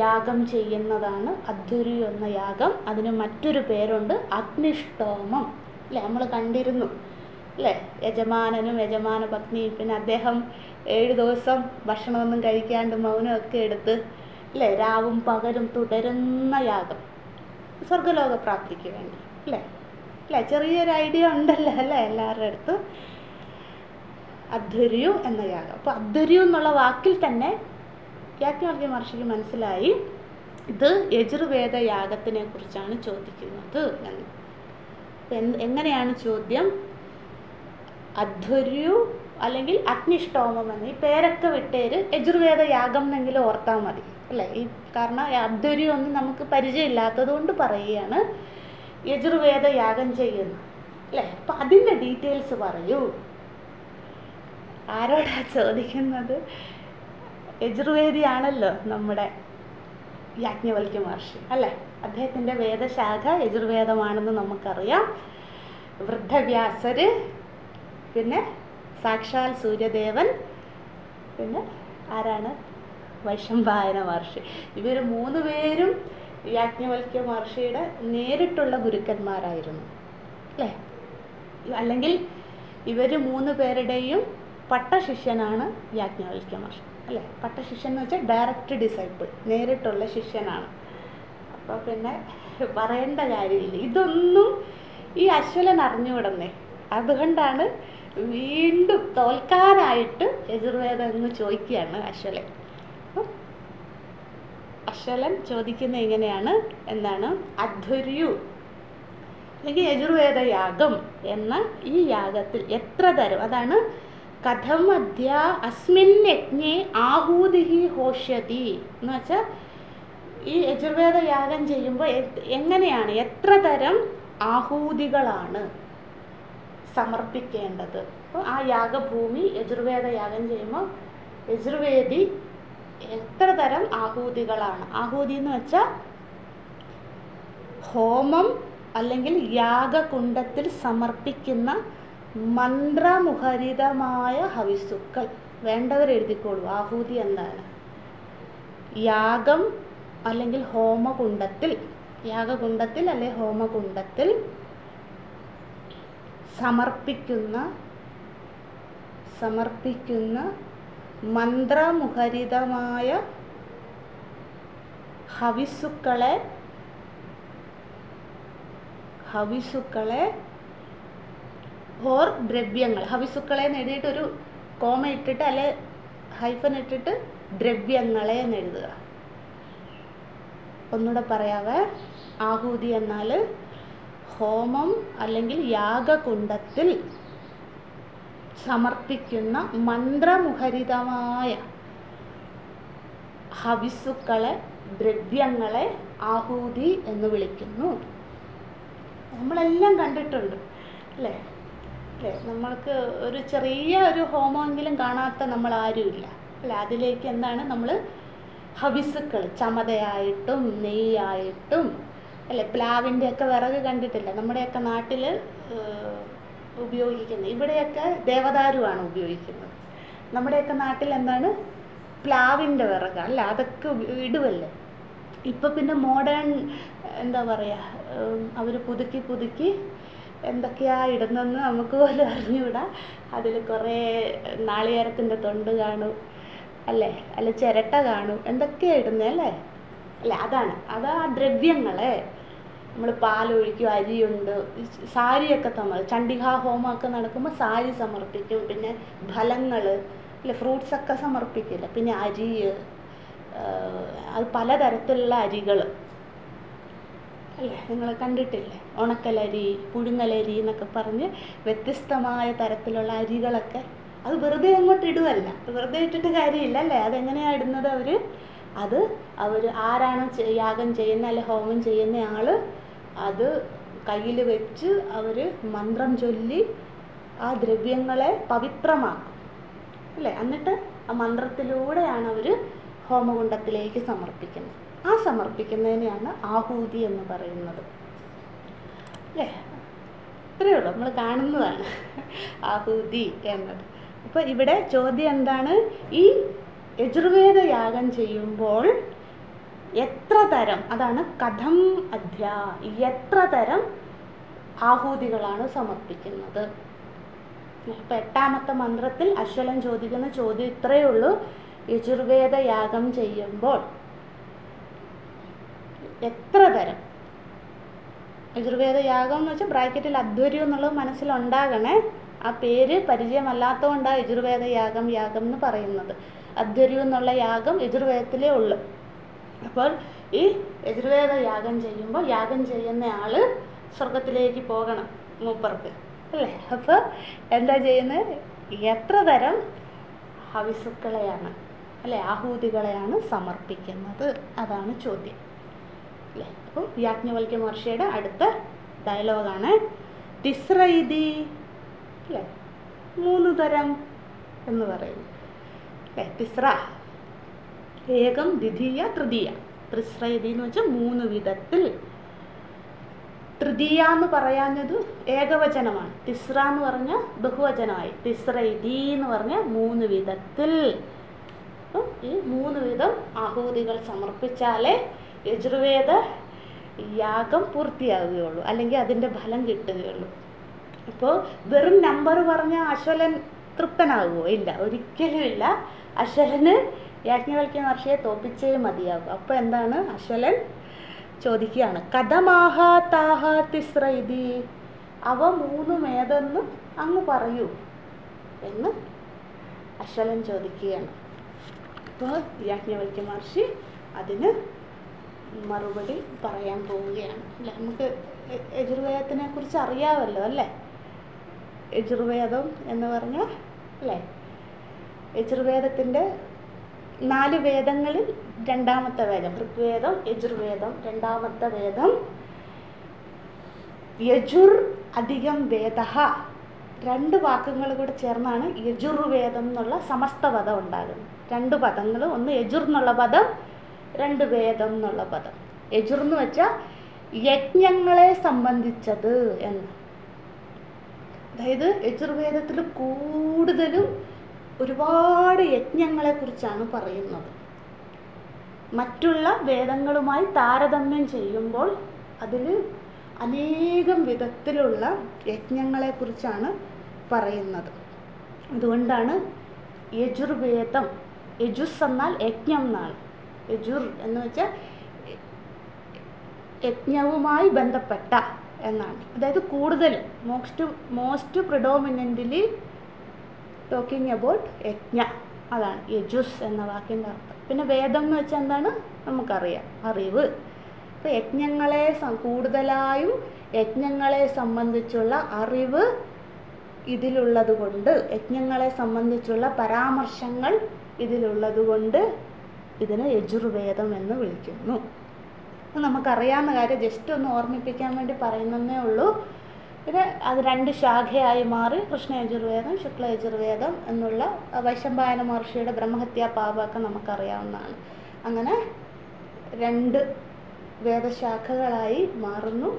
യാഗം ചെയ്യുന്നതാണ് അധ്വര്യു എന്ന യാഗം. അതിന് മറ്റൊരു പേരുണ്ട് അഗ്നിഷ്ടോമം അല്ലേ, നമ്മൾ കണ്ടിരുന്നു അല്ലേ. യജമാനനും യജമാന പത്നിയും, പിന്നെ അദ്ദേഹം 7 ദിവസം ഭക്ഷണമൊന്നും കഴിക്കാണ്ട് മൗനമൊക്കെ എടുത്ത് അല്ലേ രാവും പകലും തുടരുന്ന യാഗം സ്വർഗലോക പ്രാപ്തിക്ക് വേണ്ടി അല്ലേ. അല്ലേ, ചെറിയൊരു ഐഡിയ ഉണ്ടല്ലോ അല്ലേ എല്ലാവരുടെ അടുത്ത്. അധ്വര്യു എന്ന യാഗം. അപ്പോൾ അധ്വര്യു എന്നുള്ള വാക്കിൽ തന്നെ യാജ്ഞവൽക്യ മഹർഷിക്ക് മനസ്സിലായി ഇത് യജുർവേദ യാഗത്തിനെ കുറിച്ചാണ് ചോദിക്കുന്നത് എന്ന്. എങ്ങനെയാണ് ചോദ്യം? അധ്വര്യു അല്ലെങ്കിൽ അഗ്നിഷ്ടോമം എന്ന് ഈ പേരൊക്കെ വിട്ടേര് യജുർവേദ യാഗം എന്നെങ്കിലും ഓർത്താൽ മതി അല്ലേ. ഈ കാരണം അധ്വര്യു ഒന്നും നമുക്ക് പരിചയമില്ലാത്തത് കൊണ്ട് പറയുകയാണ് യജുർവേദ യാഗം ചെയ്യുന്നു അല്ലേ. അപ്പം അതിൻ്റെ ഡീറ്റെയിൽസ് പറയൂ. ആരോടാ ചോദിക്കുന്നത്? യജുർവേദിയാണല്ലോ നമ്മുടെ യാജ്ഞവൽക്യ മഹർഷി അല്ലേ. അദ്ദേഹത്തിൻ്റെ വേദശാഖ യജുർവേദമാണെന്ന് നമുക്കറിയാം. വൃദ്ധവ്യാസര്, പിന്നെ സാക്ഷാൽ സൂര്യദേവൻ, പിന്നെ ആരാണ്? വൈശമ്പായന മഹർഷി. ഇവർ 3 പേരും യാജ്ഞവൽക്യ മഹർഷിയുടെ നേരിട്ടുള്ള ഗുരുക്കന്മാരായിരുന്നു അല്ലേ. അല്ലെങ്കിൽ ഇവർ 3 പേരുടെയും പട്ടശിഷ്യനാണ് യാജ്ഞവൽക്യ മഹർഷി അല്ലേ. പട്ടശിഷ്യൻ എന്ന് വെച്ചാൽ ഡയറക്റ്റ് ഡിസൈപ്പിൾ, നേരിട്ടുള്ള ശിഷ്യനാണ്. അപ്പോൾ പിന്നെ പറയേണ്ട കാര്യമില്ല. ഇതൊന്നും ഈ അശ്വലൻ അറിഞ്ഞുവിടുന്നേ. അതുകൊണ്ടാണ് വീണ്ടും തോൽക്കാനായിട്ട് യജുർവേദം എന്ന് ചോദിക്കുകയാണ് അശ്വലൻ. അശ്വലൻ ചോദിക്കുന്നത് എങ്ങനെയാണ്? എന്താണ് അധ്വര്യു അല്ലെങ്കിൽ യജുർവേദ യാഗം എന്ന ഈ യാഗത്തിൽ എത്ര തരം, അതാണ് കഥം അധ്യ അസ്മിൻ യജ്ഞേ ആഹൂതി ഹോഷ്യതി എന്ന് വെച്ചാൽ ഈ യജുർവേദ യാഗം ചെയ്യുമ്പോൾ എങ്ങനെയാണ്, എത്ര തരം ആഹൂതികളാണ് സമർപ്പിക്കേണ്ടത്. അപ്പോൾ ആ യാഗഭൂമി യജുർവേദ യാഗം ചെയ്യുമ്പോൾ യജുർവേദി എത്ര തരം ആഹൂതികളാണ്. ആഹൂതി എന്ന് വെച്ചാൽ ഹോമം അല്ലെങ്കിൽ യാഗകുണ്ഡത്തിൽ സമർപ്പിക്കുന്ന മന്ത്രമുഖരിതമായ ഹവിസുക്കൾ. വേണ്ടവരെഴുതിക്കോളൂ. ആഹൂതി എന്താണ്? യാഗം അല്ലെങ്കിൽ ഹോമകുണ്ഡത്തിൽ, യാഗകുണ്ഡത്തിൽ അല്ലെ ഹോമകുണ്ഡത്തിൽ സമർപ്പിക്കുന്ന മന്ത്രമുഖരിതമായ ഹവിസുക്കളെ ഓർ ദ്രവ്യങ്ങൾ. ഹവിസുക്കളെ എന്ന് എഴുതിയിട്ട് ഒരു കോമ ഇട്ടിട്ട് അല്ലെ ഹൈഫൻ ഇട്ടിട്ട് ദ്രവ്യങ്ങളെ എന്ന് എഴുതുക. ഒന്നുകൂടെ പറയാവേ. ആഹൂതി എന്നാൽ ഹോമം അല്ലെങ്കിൽ യാഗകുണ്ഡത്തിൽ സമർപ്പിക്കുന്ന മന്ത്രമുഖരിതമായ ഹവിസുക്കളെ, ദ്രവ്യങ്ങളെ ആഹൂതി എന്ന് വിളിക്കുന്നു. നമ്മളെല്ലാം കണ്ടിട്ടുണ്ട് അല്ലേ. അല്ലേ, നമ്മൾക്ക് ഒരു ചെറിയ ഒരു ഹോമമെങ്കിലും കാണാത്ത നമ്മൾ ആരുമില്ല അല്ലേ. അതിലേക്ക് എന്താണ് നമ്മൾ ഹവിസുക്കൾ, ചമതയായിട്ടും നെയ്യായിട്ടും അല്ലേ. പ്ലാവിൻ്റെയൊക്കെ വിറക് കണ്ടിട്ടില്ല, നമ്മുടെയൊക്കെ നാട്ടിൽ ഉപയോഗിക്കുന്നത്. ഇവിടെയൊക്കെ ദേവദാരുവാണ് ഉപയോഗിക്കുന്നത്. നമ്മുടെയൊക്കെ നാട്ടിൽ എന്താണ് പ്ലാവിൻ്റെ വിറക് അല്ല, അതൊക്കെ ഇടുവല്ലേ. ഇപ്പം പിന്നെ മോഡേൺ എന്താ പറയുക, അവർ പുതുക്കി എന്തൊക്കെയാ ഇടുന്നതെന്ന് നമുക്ക് പോലും അറിഞ്ഞുകൂടാ. അതിൽ കുറേ നാളികേരത്തിൻ്റെ തൊണ്ട് കാണും അല്ലേ, അല്ല ചിരട്ട കാണും, എന്തൊക്കെയാണ് ഇടുന്നത് അല്ലേ. അല്ലേ, അതാ ദ്രവ്യങ്ങളെ. നമ്മൾ പാലൊഴിക്കും, അരിയുണ്ട്, സാരിയൊക്കെ ചണ്ഡികാ ഹോമമൊക്കെ നടക്കുമ്പോൾ സാരി സമർപ്പിക്കും. പിന്നെ ഫലങ്ങൾ അല്ലെ, ഫ്രൂട്ട്സൊക്കെ സമർപ്പിക്കില്ല. പിന്നെ അരി അത് പലതരത്തിലുള്ള അരികൾ അല്ലേ, നിങ്ങൾ കണ്ടിട്ടില്ലേ? ഉണക്കലരി, പുഴുങ്ങലരി എന്നൊക്കെ പറഞ്ഞ് വ്യത്യസ്തമായ തരത്തിലുള്ള അരികളൊക്കെ. അത് വെറുതെ അങ്ങോട്ട് ഇടുവല്ല, വെറുതെ ഇട്ടിട്ട് കാര്യമില്ല അല്ലേ. അതെങ്ങനെയാണ് ഇടുന്നത്? അവർ ആരാണ് യാഗം ചെയ്യുന്ന അല്ലെ ഹോമം ചെയ്യുന്ന ആൾ അത് കയ്യിൽ വെച്ച് അവർ മന്ത്രം ചൊല്ലി ആ ദ്രവ്യങ്ങളെ പവിത്രമാക്കും അല്ലേ. എന്നിട്ട് ആ മന്ത്രത്തിലൂടെയാണ് അവർ ഹോമകുണ്ടത്തിലേക്ക് സമർപ്പിക്കുന്നത്. ആ സമർപ്പിക്കുന്നതിനെയാണ് ആഹൂതി എന്ന് പറയുന്നത് അല്ലേ. ഇത്രയേ ഉള്ളൂ, നമ്മൾ കാണുന്നതാണ് ആഹൂതി എന്നത്. അപ്പോൾ ഇവിടെ ചോദ്യം എന്താണ്? ഈ യജുർവേദ യാഗം ചെയ്യുമ്പോൾ എത്ര തരം, അതാണ് കഥം അധ്യാ, എത്ര തരം ആഹൂതികളാണ് സമർപ്പിക്കുന്നത്. ഇപ്പം 8ാമത്തെ മന്ത്രത്തിൽ അശ്വലൻ ചോദിക്കുന്ന ചോദ്യം ഇത്രയേ ഉള്ളൂ: യജുർവേദ യാഗം ചെയ്യുമ്പോൾ എത്ര തരം? യജുർവേദ യാഗം എന്ന് വെച്ചാൽ ബ്രാക്കറ്റിൽ അധ്വർയം എന്നുള്ളത് മനസ്സിലുണ്ടാകണേ. ആ പേര് പരിചയമല്ലാത്തതുകൊണ്ടാണ് യജുർവേദ യാഗം എന്ന് പറയുന്നത്. അധ്വർയം എന്നുള്ള യാഗം യജുർവേദത്തിലേ ഉള്ളു. അപ്പോൾ ഈ യജുർവേദ യാഗം ചെയ്യുമ്പോൾ യാഗം ചെയ്യുന്ന ആൾ സ്വർഗത്തിലേക്ക് പോകണം, മൂപ്പർക്ക് അല്ലേ. അപ്പോൾ എന്താ ചെയ്യുന്നത്? എത്ര തരം ഹവിസുക്കളെയാണ് അല്ലേ, ആഹൂതികളെയാണ് സമർപ്പിക്കുന്നത്? അതാണ് ചോദ്യം അല്ലേ. അപ്പോൾ യാജ്ഞവൽക്യ മഹർഷിയുടെ അടുത്ത ഡയലോഗാണ് തിസ്രൈതി അല്ലേ, 3 തരം എന്ന് പറയുന്നു അല്ലേ. തിസ്ര, ഏകം, ദ്വിതീയ, തൃതീയ. തിസ്രൈതി എന്ന് വെച്ചാൽ 3 വിധത്തിൽ. തൃതീയ എന്ന് പറയാഞ്ഞത് ഏകവചനമാണ്, തിസ്ര എന്ന് പറഞ്ഞാൽ ബഹുവചനമായി. തിസ്രൈതി എന്ന് പറഞ്ഞാൽ 3 വിധത്തിൽ. ഈ 3 വിധം ആഹൂതികൾ സമർപ്പിച്ചാലേ യജുർവേദ യാഗം പൂർത്തിയാവുകയുള്ളൂ, അല്ലെങ്കിൽ അതിൻ്റെ ഫലം കിട്ടുകയുള്ളൂ. അപ്പോൾ വെറും നമ്പർ പറഞ്ഞാൽ അശ്വലൻ തൃപ്തനാകുമോ? ഇല്ല, ഒരിക്കലും ഇല്ല. അശ്വലന് യാജ്ഞവൽക്യ മഹർഷിയെ തോപ്പിച്ചേ മതിയാകും. അപ്പോൾ എന്താണ്? അശ്വലൻ ചോദിക്കുകയാണ്, കഥമാഹാ താഹ തിസ്രൈതി, അവ 3 ഏതെന്ന് അങ്ങ് പറയൂ എന്ന് അശ്വലൻ ചോദിക്കുകയാണ്. അപ്പോൾ യാജ്ഞവൽക്യ മഹർഷി അതിന് മറുപടി പറയാൻ പോവുകയാണ് അല്ലേ. നമുക്ക് യജുർവേദത്തിനെ കുറിച്ച് അറിയാമല്ലോ അല്ലേ. യജുർവേദം എന്ന് പറഞ്ഞാൽ അല്ലേ, യജുർവേദത്തിൻ്റെ 4 വേദങ്ങളിൽ 2ാമത്തെ വേദം ഋഗ്വേദം, യജുർവേദം. 2ാമത്തെ വേദം യജുർ അധികം വേദ, 2 വാക്കുകൾ കൂടെ ചേർന്നാണ് യജുർവേദം എന്നുള്ള സമസ്ത പദം ഉണ്ടാകുന്നത്. 2 പദങ്ങൾ, ഒന്ന് യജുർ എന്നുള്ള പദം, 2 വേദം എന്നുള്ള പദം. യജുർ എന്ന് വെച്ചാൽ യജ്ഞങ്ങളെ സംബന്ധിച്ചത് എന്ന്. അതായത് യജുർവേദത്തിൽ കൂടുതലും ഒരുപാട് യജ്ഞങ്ങളെ കുറിച്ചാണ് പറയുന്നത്. മറ്റുള്ള വേദങ്ങളുമായി താരതമ്യം ചെയ്യുമ്പോൾ അതിൽ അനേകം വിധത്തിലുള്ള യജ്ഞങ്ങളെ കുറിച്ചാണ് പറയുന്നത്. അതുകൊണ്ടാണ് യജുർവേദം, യജുസ് എന്നാൽ യജ്ഞം എന്നാണ്. യജുർ എന്ന് വെച്ചാൽ യജ്ഞവുമായി ബന്ധപ്പെട്ട എന്നാണ്. അതായത് കൂടുതലും മോസ്റ്റ് പ്രിഡോമിനൻ്റ്ലി ടോക്കിംഗ് അബൌട്ട് യജ്ഞ, അതാണ് യജുസ് എന്ന വാക്കിൻ്റെ അർത്ഥം. പിന്നെ വേദം എന്ന് വെച്ചാൽ എന്താണ്? നമുക്കറിയാം, അറിവ്. അപ്പോൾ യജ്ഞങ്ങളെ കൂടുതലായും യജ്ഞങ്ങളെ സംബന്ധിച്ചുള്ള അറിവ് ഇതിലുള്ളത് കൊണ്ട്, യജ്ഞങ്ങളെ സംബന്ധിച്ചുള്ള പരാമർശങ്ങൾ ഇതിലുള്ളത് കൊണ്ട് ഇതിനെ യജുർവേദം എന്ന് വിളിക്കുന്നു. നമുക്കറിയാവുന്ന കാര്യം ജസ്റ്റ് ഒന്ന് ഓർമ്മിപ്പിക്കാൻ വേണ്ടി പറയുന്നതേ ഉള്ളൂ. പിന്നെ അത് 2 ശാഖയായി മാറി കൃഷ്ണ യജുർവേദം, ശുക്ല യജുർവേദം എന്നുള്ള വൈശമ്പായന മഹർഷിയുടെ ബ്രഹ്മഹത്യാ പാപമൊക്കെ നമുക്കറിയാവുന്നതാണ്. അങ്ങനെ 2 വേദശാഖകളായി മാറുന്നു.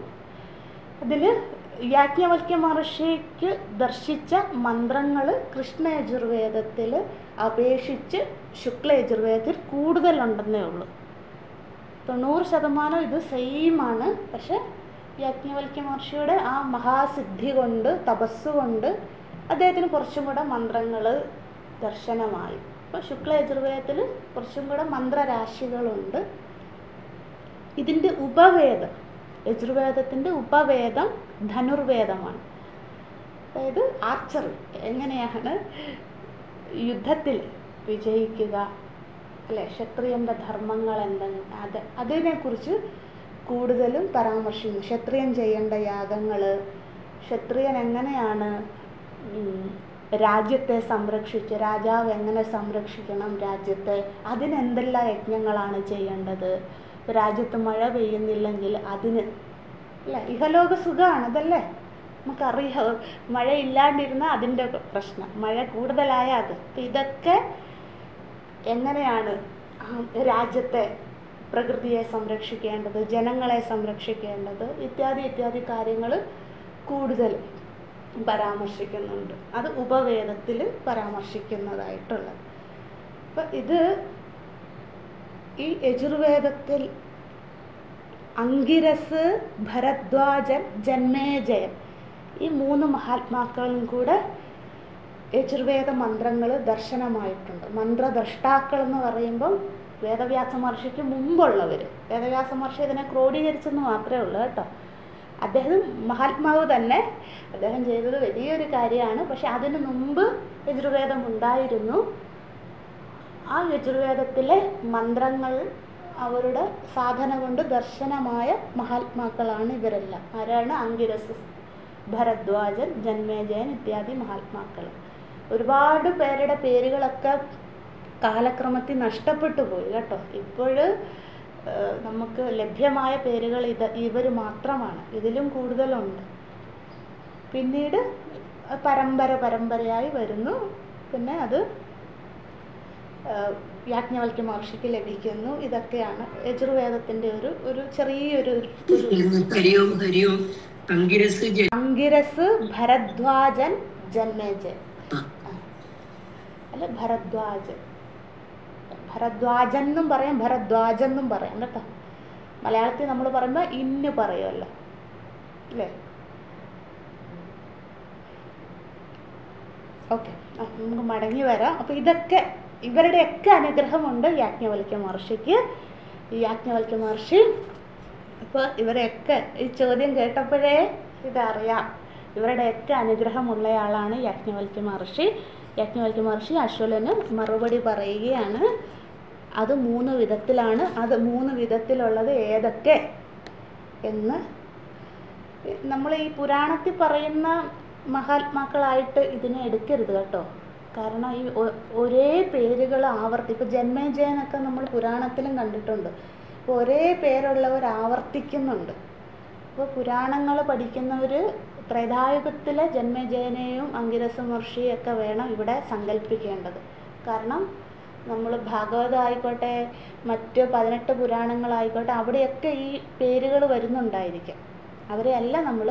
അതിൽ യാജ്ഞവൽക്യ മഹർഷിക്ക് ദർശിച്ച മന്ത്രങ്ങൾ കൃഷ്ണ യജുർവേദത്തിൽ അപേക്ഷിച്ച് ശുക്ല യജുർവേദത്തിൽ കൂടുതലുണ്ടെന്നേ ഉള്ളൂ. 90% ഇത് സെയിമാണ്. പക്ഷെ യാജ്ഞവൽക്യ മഹർഷിയുടെ ആ മഹാസിദ്ധി കൊണ്ട്, തപസ്സുകൊണ്ട് അദ്ദേഹത്തിന് കുറച്ചും കൂടെ മന്ത്രങ്ങൾ ദർശനമായി. അപ്പോൾ ശുക്ല യജുർവേദത്തിൽ കുറച്ചും കൂടെ മന്ത്രരാശികളുണ്ട്. ഇതിൻ്റെ ഉപവേദം, യജുർവേദത്തിൻ്റെ ഉപവേദം ധനുർവേദമാണ്. അതായത് ആർച്ചറി, എങ്ങനെയാണ് യുദ്ധത്തിൽ വിജയിക്കുക അല്ലേ, ക്ഷത്രിയൻ്റെ ധർമ്മങ്ങൾ എന്തെങ്കിലും അതിനെക്കുറിച്ച് കൂടുതലും പരാമർശിക്കുന്നു. ക്ഷത്രിയൻ ചെയ്യേണ്ട യാഗങ്ങൾ, ക്ഷത്രിയൻ എങ്ങനെയാണ് രാജ്യത്തെ സംരക്ഷിച്ച്, രാജാവ് എങ്ങനെ സംരക്ഷിക്കണം രാജ്യത്തെ, അതിനെന്തെല്ലാം യജ്ഞങ്ങളാണ് ചെയ്യേണ്ടത്, രാജ്യത്ത് മഴ പെയ്യുന്നില്ലെങ്കിൽ അതിന്, അല്ലേ, ഇഹലോക സുഖമാണ് അതല്ലേ, നമുക്കറിയാം. മഴയില്ലാണ്ടിരുന്നാൽ അതിൻ്റെ പ്രശ്നം, മഴ കൂടുതലായാൽ അത്. ഇതൊക്കെ എങ്ങനെയാണ് രാജ്യത്തെ, പ്രകൃതിയെ സംരക്ഷിക്കേണ്ടത്, ജനങ്ങളെ സംരക്ഷിക്കേണ്ടത്, ഇത്യാദി കാര്യങ്ങൾ കൂടുതൽ പരാമർശിക്കുന്നുണ്ട്. അത് ഉപവേദത്തിൽ പരാമർശിക്കുന്നതായിട്ടുള്ളത്. അപ്പം ഇത് ഈ യജുർവേദത്തിൽ അങ്കിരസ്, ഭരദ്വാജൻ, ജന്മേജയൻ ഈ 3 മഹാത്മാക്കളും കൂടെ യജുർവേദ മന്ത്രങ്ങൾ ദർശനമായിട്ടുണ്ട്. മന്ത്രദ്രഷ്ടാക്കൾ എന്ന് പറയുമ്പം വേദവ്യാസ മഹർഷിക്ക് മുമ്പുള്ളവർ. വേദവ്യാസ മഹർഷി ഇതിനെ ക്രോഡീകരിച്ചെന്ന് മാത്രമേ ഉള്ളൂ കേട്ടോ. അദ്ദേഹം മഹാത്മാവ് തന്നെ, അദ്ദേഹം ചെയ്തത് വലിയൊരു കാര്യമാണ്. പക്ഷെ അതിനു മുമ്പ് യജുർവേദം ഉണ്ടായിരുന്നു. ആ യജുർവേദത്തിലെ മന്ത്രങ്ങൾ അവരുടെ സാധന കൊണ്ട് ദർശനമായ മഹാത്മാക്കളാണ് ഇവരെല്ലാം. ആരാണ്? അങ്കിരസ്, ഭരദ്വാജൻ, ജന്മേജയൻ ഇത്യാദി മഹാത്മാക്കൾ. ഒരുപാട് പേരുടെ പേരുകളൊക്കെ കാലക്രമത്തിൽ നഷ്ടപ്പെട്ടു പോയി കേട്ടോ. ഇപ്പോൾ നമുക്ക് ലഭ്യമായ പേരുകൾ ഇവർ മാത്രമാണ്. ഇതിലും കൂടുതലുണ്ട്. പിന്നീട് പരമ്പരയായി വരുന്നു. പിന്നെ അത് യാജ്ഞവൽക്യ മഹർഷിക്ക് ലഭിക്കുന്നു. ഇതൊക്കെയാണ് യജുർവേദത്തിൻ്റെ ഒരു ചെറിയൊരു അങ്കിരസ്, ഭരദ്വാജൻ, ജന്മേജയൻ അല്ല ഭരദ്വാജൻ എന്നും പറയാം, ഭരദ്വാജൻ എന്നും പറയാം കേട്ടോ. മലയാളത്തിൽ നമ്മൾ പറയുമ്പോൾ ഇന്ന് പറയുമല്ലോ അല്ലേ. ഓക്കെ, നമുക്ക് മടങ്ങി വരാം. അപ്പോൾ ഇതൊക്കെ ഇവരുടെയൊക്കെ അനുഗ്രഹമുണ്ട് യാജ്ഞവൽക്യ മഹർഷിക്ക്. ഈ യാജ്ഞവൽക്യ മഹർഷി, അപ്പോൾ ഇവരെയൊക്കെ ഈ ചോദ്യം കേട്ടപ്പോഴേ ഇതറിയാം, ഇവരുടെയൊക്കെ അനുഗ്രഹമുള്ളയാളാണ് യാജ്ഞവൽക്യ മഹർഷി. യാജ്ഞവൽക്യ മഹർഷി അശ്വലന് മറുപടി പറയുകയാണ്. അത് 3 വിധത്തിലാണ്. അത് 3 വിധത്തിലുള്ളത് ഏതൊക്കെ എന്ന് നമ്മൾ ഈ പുരാണത്തിൽ പറയുന്ന മഹാത്മാക്കളായിട്ട് ഇതിനെ എടുക്കരുത് കേട്ടോ. കാരണം ഈ ഒരേ പേരുകൾ ഇപ്പോൾ ജന്മേജയനൊക്കെ നമ്മൾ പുരാണത്തിലും കണ്ടിട്ടുണ്ട്. അപ്പോൾ ഒരേ പേരുള്ളവർ ആവർത്തിക്കുന്നുണ്ട്. അപ്പോൾ പുരാണങ്ങൾ പഠിക്കുന്നവർ ത്രേതായുഗത്തിലെ ജന്മേജയനെയും അങ്കിരസ മഹർഷിയൊക്കെ വേണം ഇവിടെ സങ്കല്പിക്കേണ്ടത്. കാരണം നമ്മൾ ഭാഗവതം ആയിക്കോട്ടെ, മറ്റ് 18 പുരാണങ്ങളായിക്കോട്ടെ, അവിടെയൊക്കെ ഈ പേരുകൾ വരുന്നുണ്ടായിരിക്കും. അവരെയല്ല നമ്മൾ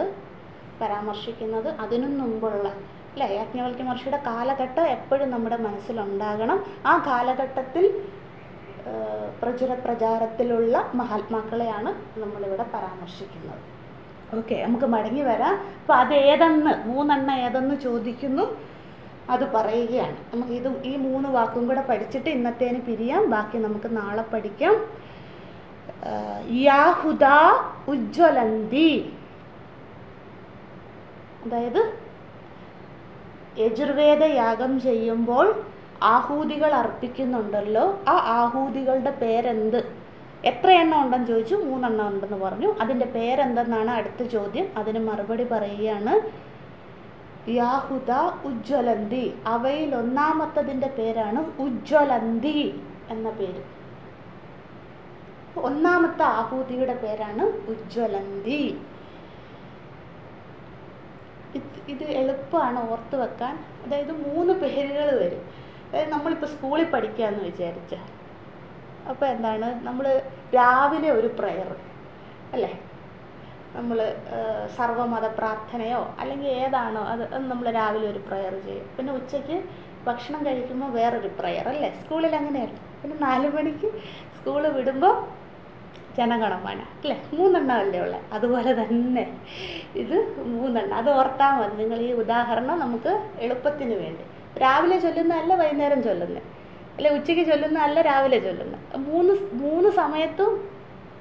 പരാമർശിക്കുന്നത്. അതിനും മുമ്പുള്ള, അല്ലേ, യാജ്ഞവൽക്യ മഹർഷിയുടെ കാലഘട്ടം എപ്പോഴും നമ്മുടെ മനസ്സിലുണ്ടാകണം. ആ കാലഘട്ടത്തിൽ പ്രചാരത്തിലുള്ള മഹാത്മാക്കളെയാണ് നമ്മളിവിടെ പരാമർശിക്കുന്നത്. ഓക്കെ, നമുക്ക് മടങ്ങി വരാം. അപ്പോൾ അതേതെന്ന് 3 ഏതെന്ന് ചോദിക്കുന്നു, അത് പറയുകയാണ്. നമുക്ക് ഈ 3 വാക്കും കൂടെ പഠിച്ചിട്ട് ഇന്നത്തേന് പിരിയാം. ബാക്കി നമുക്ക് നാളെ പഠിക്കാം. യാഹുദ ഉജ്ജ്വലന്തി, അതായത് യജുർവേദ യാഗം ചെയ്യുമ്പോൾ ആഹൂതികൾ അർപ്പിക്കുന്നുണ്ടല്ലോ, ആ ആഹൂതികളുടെ പേരെന്ത്? എത്ര എണ്ണം ഉണ്ടെന്ന് ചോദിച്ചു. 3 ഉണ്ടെന്ന് പറഞ്ഞു. അതിൻ്റെ പേരെന്തെന്നാണ് അടുത്ത ചോദ്യം. അതിന് മറുപടി പറയുകയാണ്. യാഹുദ ഉജ്ജ്വലന്തി, അവയിൽ ഒന്നാമത്തതിൻ്റെ പേരാണ് ഉജ്ജ്വലന്തി എന്ന പേര്. ഒന്നാമത്തെ ആഹൂതിയുടെ പേരാണ് ഉജ്ജ്വലന്തി. ഇത് എളുപ്പമാണ് ഓർത്ത് വെക്കാൻ. അതായത് 3 പേരുകൾ വരും. അതായത് നമ്മളിപ്പോൾ സ്കൂളിൽ പഠിക്കുകയെന്ന് വിചാരിച്ച, അപ്പോൾ എന്താണ്, നമ്മൾ രാവിലെ ഒരു പ്രയർ അല്ലേ, നമ്മൾ സർവ്വമത പ്രാർത്ഥനയോ അല്ലെങ്കിൽ ഏതാണോ അത് നമ്മൾ രാവിലെ ഒരു പ്രയർ ചെയ്യും. പിന്നെ ഉച്ചയ്ക്ക് ഭക്ഷണം കഴിക്കുമ്പോൾ വേറൊരു പ്രയർ അല്ലേ, സ്കൂളിൽ അങ്ങനെയല്ല. പിന്നെ 4 മണിക്ക് സ്കൂള് വിടുമ്പോൾ ജനഗണമന അല്ലേ, 3 അല്ലേ ഉള്ളത്. അതുപോലെ തന്നെ ഇത് 3. അത് ഓർത്താൽ മതി. നിങ്ങൾ ഈ ഉദാഹരണം നമുക്ക് എളുപ്പത്തിന് വേണ്ടി, രാവിലെ ചൊല്ലുന്നതല്ല വൈകുന്നേരം ചൊല്ലുന്നത്, അല്ലെ ഉച്ചയ്ക്ക് ചൊല്ലുന്നതല്ല രാവിലെ ചൊല്ലുന്നത്. 3 സമയത്തും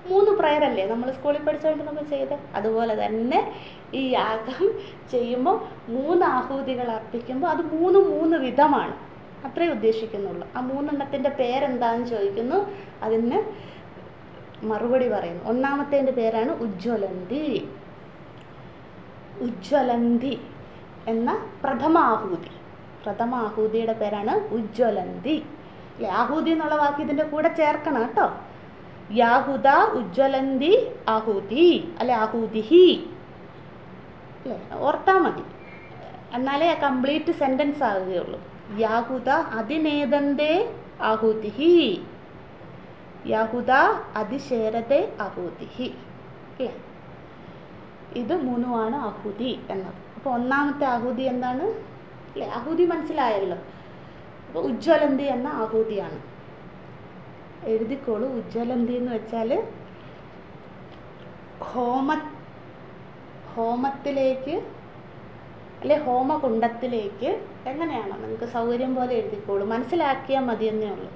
3 പ്രയറല്ലേ നമ്മൾ സ്കൂളിൽ പഠിച്ചുകൊണ്ട് നമ്മൾ ചെയ്ത്. അതുപോലെ തന്നെ ഈ യാഗം ചെയ്യുമ്പോൾ 3 ആഹൂതികൾ അർപ്പിക്കുമ്പോൾ അത് 3 വിധമാണ്. അത്രേ ഉദ്ദേശിക്കുന്നുള്ളൂ. ആ 3 പേരെന്താണെന്ന് ചോദിക്കുന്നു, അതിന് മറുപടി പറയുന്നു. ഒന്നാമത്തേൻ്റെ പേരാണ് ഉജ്ജ്വലന്തി. ഉജ്ജ്വലന്തി എന്ന പ്രഥമ ആഹൂതിയുടെ പേരാണ് ഉജ്ജ്വലന്തി. അല്ലെ, ആഹൂതി എന്നുള്ള വാക്ക് ഇതിൻ്റെ കൂടെ ചേർക്കണം കേട്ടോ. യാഹുത ഉജ്ജ്വലന്തി ആഹൂതി, അല്ലെ ആഹൂതിഹി, അല്ലേ, ഓർത്താൽ മതി, എന്നാലേ കംപ്ലീറ്റ് സെൻറ്റൻസ് ആവുകയുള്ളൂ. യാഹുത അതിനേതന്തേ ആഹൂതിഹി, യാഹുത അതിശേരത്തെ ആഹൂതിഹി, അല്ലേ. ഇത് 3 ആഹൂതി എന്നത്. അപ്പോൾ ഒന്നാമത്തെ ആഹൂതി എന്താണ്, അല്ലേ, ആഹൂതി മനസ്സിലായല്ലോ. അപ്പോൾ ഉജ്ജ്വലന്തി എന്ന ആഹൂതിയാണ്. എഴുതിക്കോളൂ. ഉജ്ജ്വലന്തി എന്ന് വെച്ചാൽ ഹോമത്തിലേക്ക്, അല്ലെ ഹോമകുണ്ടത്തിലേക്ക്, എങ്ങനെയാണോ നിങ്ങൾക്ക് സൗകര്യം പോലെ എഴുതിക്കോളൂ, മനസ്സിലാക്കിയാൽ മതിയെന്നേ ഉള്ളൂ.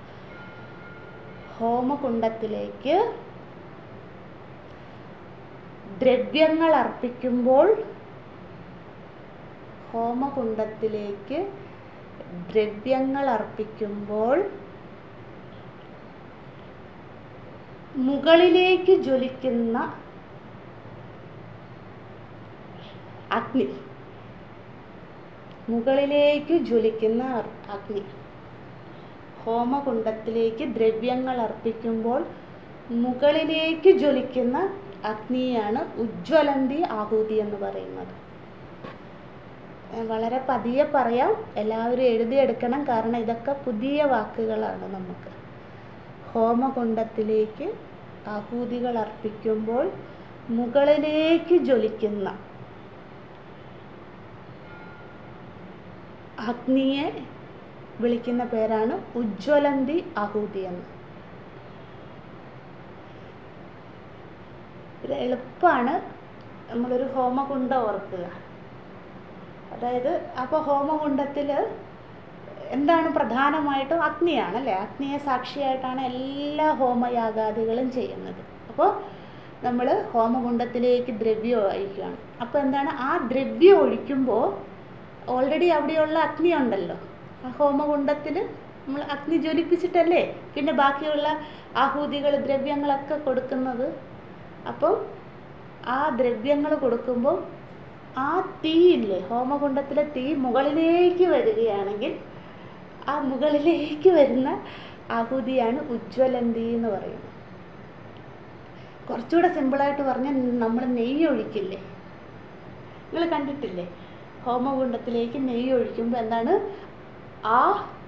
ഹോമകുണ്ടത്തിലേക്ക് ദ്രവ്യങ്ങൾ അർപ്പിക്കുമ്പോൾ, ഹോമകുണ്ടത്തിലേക്ക് ദ്രവ്യങ്ങൾ അർപ്പിക്കുമ്പോൾ മുകളിലേക്ക് ജ്വലിക്കുന്ന അഗ്നി, മുകളിലേക്ക് ജ്വലിക്കുന്ന അഗ്നി, ഹോമകുണ്ടത്തിലേക്ക് ദ്രവ്യങ്ങൾ അർപ്പിക്കുമ്പോൾ മുകളിലേക്ക് ജ്വലിക്കുന്ന അഗ്നിയാണ് ഉജ്ജ്വലന്തി ആഹൂതി എന്ന് പറയുന്നത്. വളരെ പതിയെ പറയാം, എല്ലാവരും എഴുതിയെടുക്കണം, കാരണം ഇതൊക്കെ പുതിയ വാക്കുകളാണ് നമുക്ക്. ഹോമകുണ്ടത്തിലേക്ക് ആഹൂതികൾ അർപ്പിക്കുമ്പോൾ മുകളിലേക്ക് ജ്വലിക്കുന്ന അഗ്നിയെ വിളിക്കുന്ന പേരാണ് ഉജ്ജ്വലന്തി ആഹൂതി എന്ന്. ഇത് എളുപ്പമാണ്. നമ്മളൊരു ഹോമകുണ്ടം ഓർക്കുക. അതായത് അപ്പോൾ ഹോമകുണ്ടത്തിൽ എന്താണ് പ്രധാനമായിട്ടും അഗ്നിയാണ്, അല്ലേ. അഗ്നിയെ സാക്ഷിയായിട്ടാണ് എല്ലാ ഹോമയാഗാദികളും ചെയ്യുന്നത്. അപ്പോൾ നമ്മൾ ഹോമകുണ്ടത്തിലേക്ക് ദ്രവ്യം ഒഴിക്കുകയാണ്. അപ്പോൾ എന്താണ്, ആ ദ്രവ്യം ഒഴിക്കുമ്പോൾ ഓൾറെഡി അവിടെയുള്ള അഗ്നി ഉണ്ടല്ലോ. ആ ഹോമകുണ്ടത്തിൽ നമ്മൾ അഗ്നി ജ്വലിപ്പിച്ചിട്ടല്ലേ പിന്നെ ബാക്കിയുള്ള ആഹൂതികൾ ദ്രവ്യങ്ങളൊക്കെ കൊടുക്കുന്നത്. അപ്പം ആ ദ്രവ്യങ്ങൾ കൊടുക്കുമ്പോൾ ആ തീയില്ലേ, ഹോമകുണ്ടത്തിലെ തീ മുകളിലേക്ക് വരികയാണെങ്കിൽ ആ മുകളിലേക്ക് വരുന്ന ആഹൂതിയാണ് ഉജ്ജ്വലന്തി എന്ന് പറയുന്നത്. കുറച്ചുകൂടെ സിമ്പിളായിട്ട് പറഞ്ഞാൽ നമ്മൾ നെയ്യ് ഒഴിക്കില്ലേ, നിങ്ങൾ കണ്ടിട്ടില്ലേ, ഹോമകുണ്ടത്തിലേക്ക് നെയ്യ് ഒഴിക്കുമ്പോൾ എന്താണ്, ആ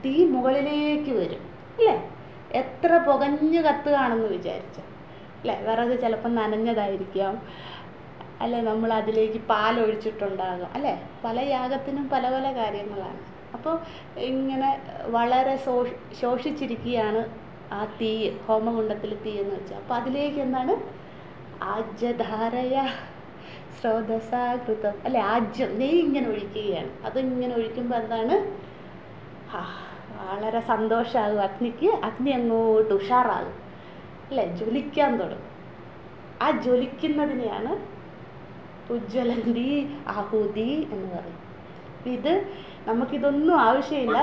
തീ മുകളിലേക്ക് വരും, അല്ലേ. എത്ര പുകഞ്ഞ് കത്തുകയാണെന്ന് വിചാരിച്ചു, അല്ലേ. വിറക് ചിലപ്പോൾ നനഞ്ഞതായിരിക്കാം, അല്ലെ നമ്മൾ അതിലേക്ക് പാലൊഴിച്ചിട്ടുണ്ടാകാം, അല്ലേ. പല യാഗത്തിനും പല പല കാര്യങ്ങളാണ്. അപ്പോൾ ഇങ്ങനെ വളരെ ശോഷിച്ചിരിക്കുകയാണ് ആ തീ, ഹോമകുണ്ടത്തിൽ തീ എന്ന് വെച്ചാൽ. അപ്പോൾ അതിലേക്ക് എന്താണ്, ആജ്യധാരയ സ്രോതസാകൃതം, അല്ലെ, ആജ്യം നെയ്യ് ഇങ്ങനെ ഒഴിക്കുകയാണ്. അതിങ്ങനെ ഒഴിക്കുമ്പോൾ എന്താണ്, വളരെ സന്തോഷമാകും അഗ്നിക്ക്. അഗ്നി അങ്ങോട്ട് ഉഷാറാകും, അല്ലേ, ജ്വലിക്കാൻ തുടങ്ങും. ആ ജ്വലിക്കുന്നതിനെയാണ് ഉജ്ജ്വലന്തി ആഹൂതി എന്ന് പറയും. ഇത് നമുക്കിതൊന്നും ആവശ്യമില്ല,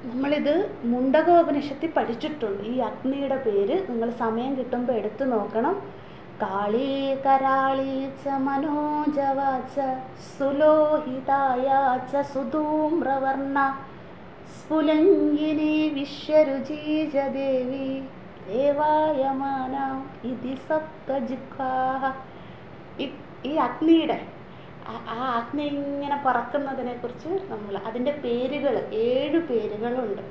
നമ്മളിത് മുണ്ടകോപനിഷത്തിൽ പഠിച്ചിട്ടുണ്ട്. ഈ അഗ്നിയുടെ പേര് നിങ്ങൾ സമയം കിട്ടുമ്പോൾ എടുത്തു നോക്കണം. കാളീ കരാളീ ച മനോജവാച സുലോഹിതായാച സുധൂമ്രവർണ്ണ സ്ഫുലംഗിനി വിശ്വരുചീജ ദേവി ദേവായമാനാം ഇതി സപ്തജിഹ്വാഃ. ഈ അഗ്നിയുടെ ആ അഗ്നി ഇങ്ങനെ പറക്കുന്നതിനെ കുറിച്ച് നമ്മൾ അതിൻ്റെ പേരുകൾ 7 പേരുകളുണ്ട്.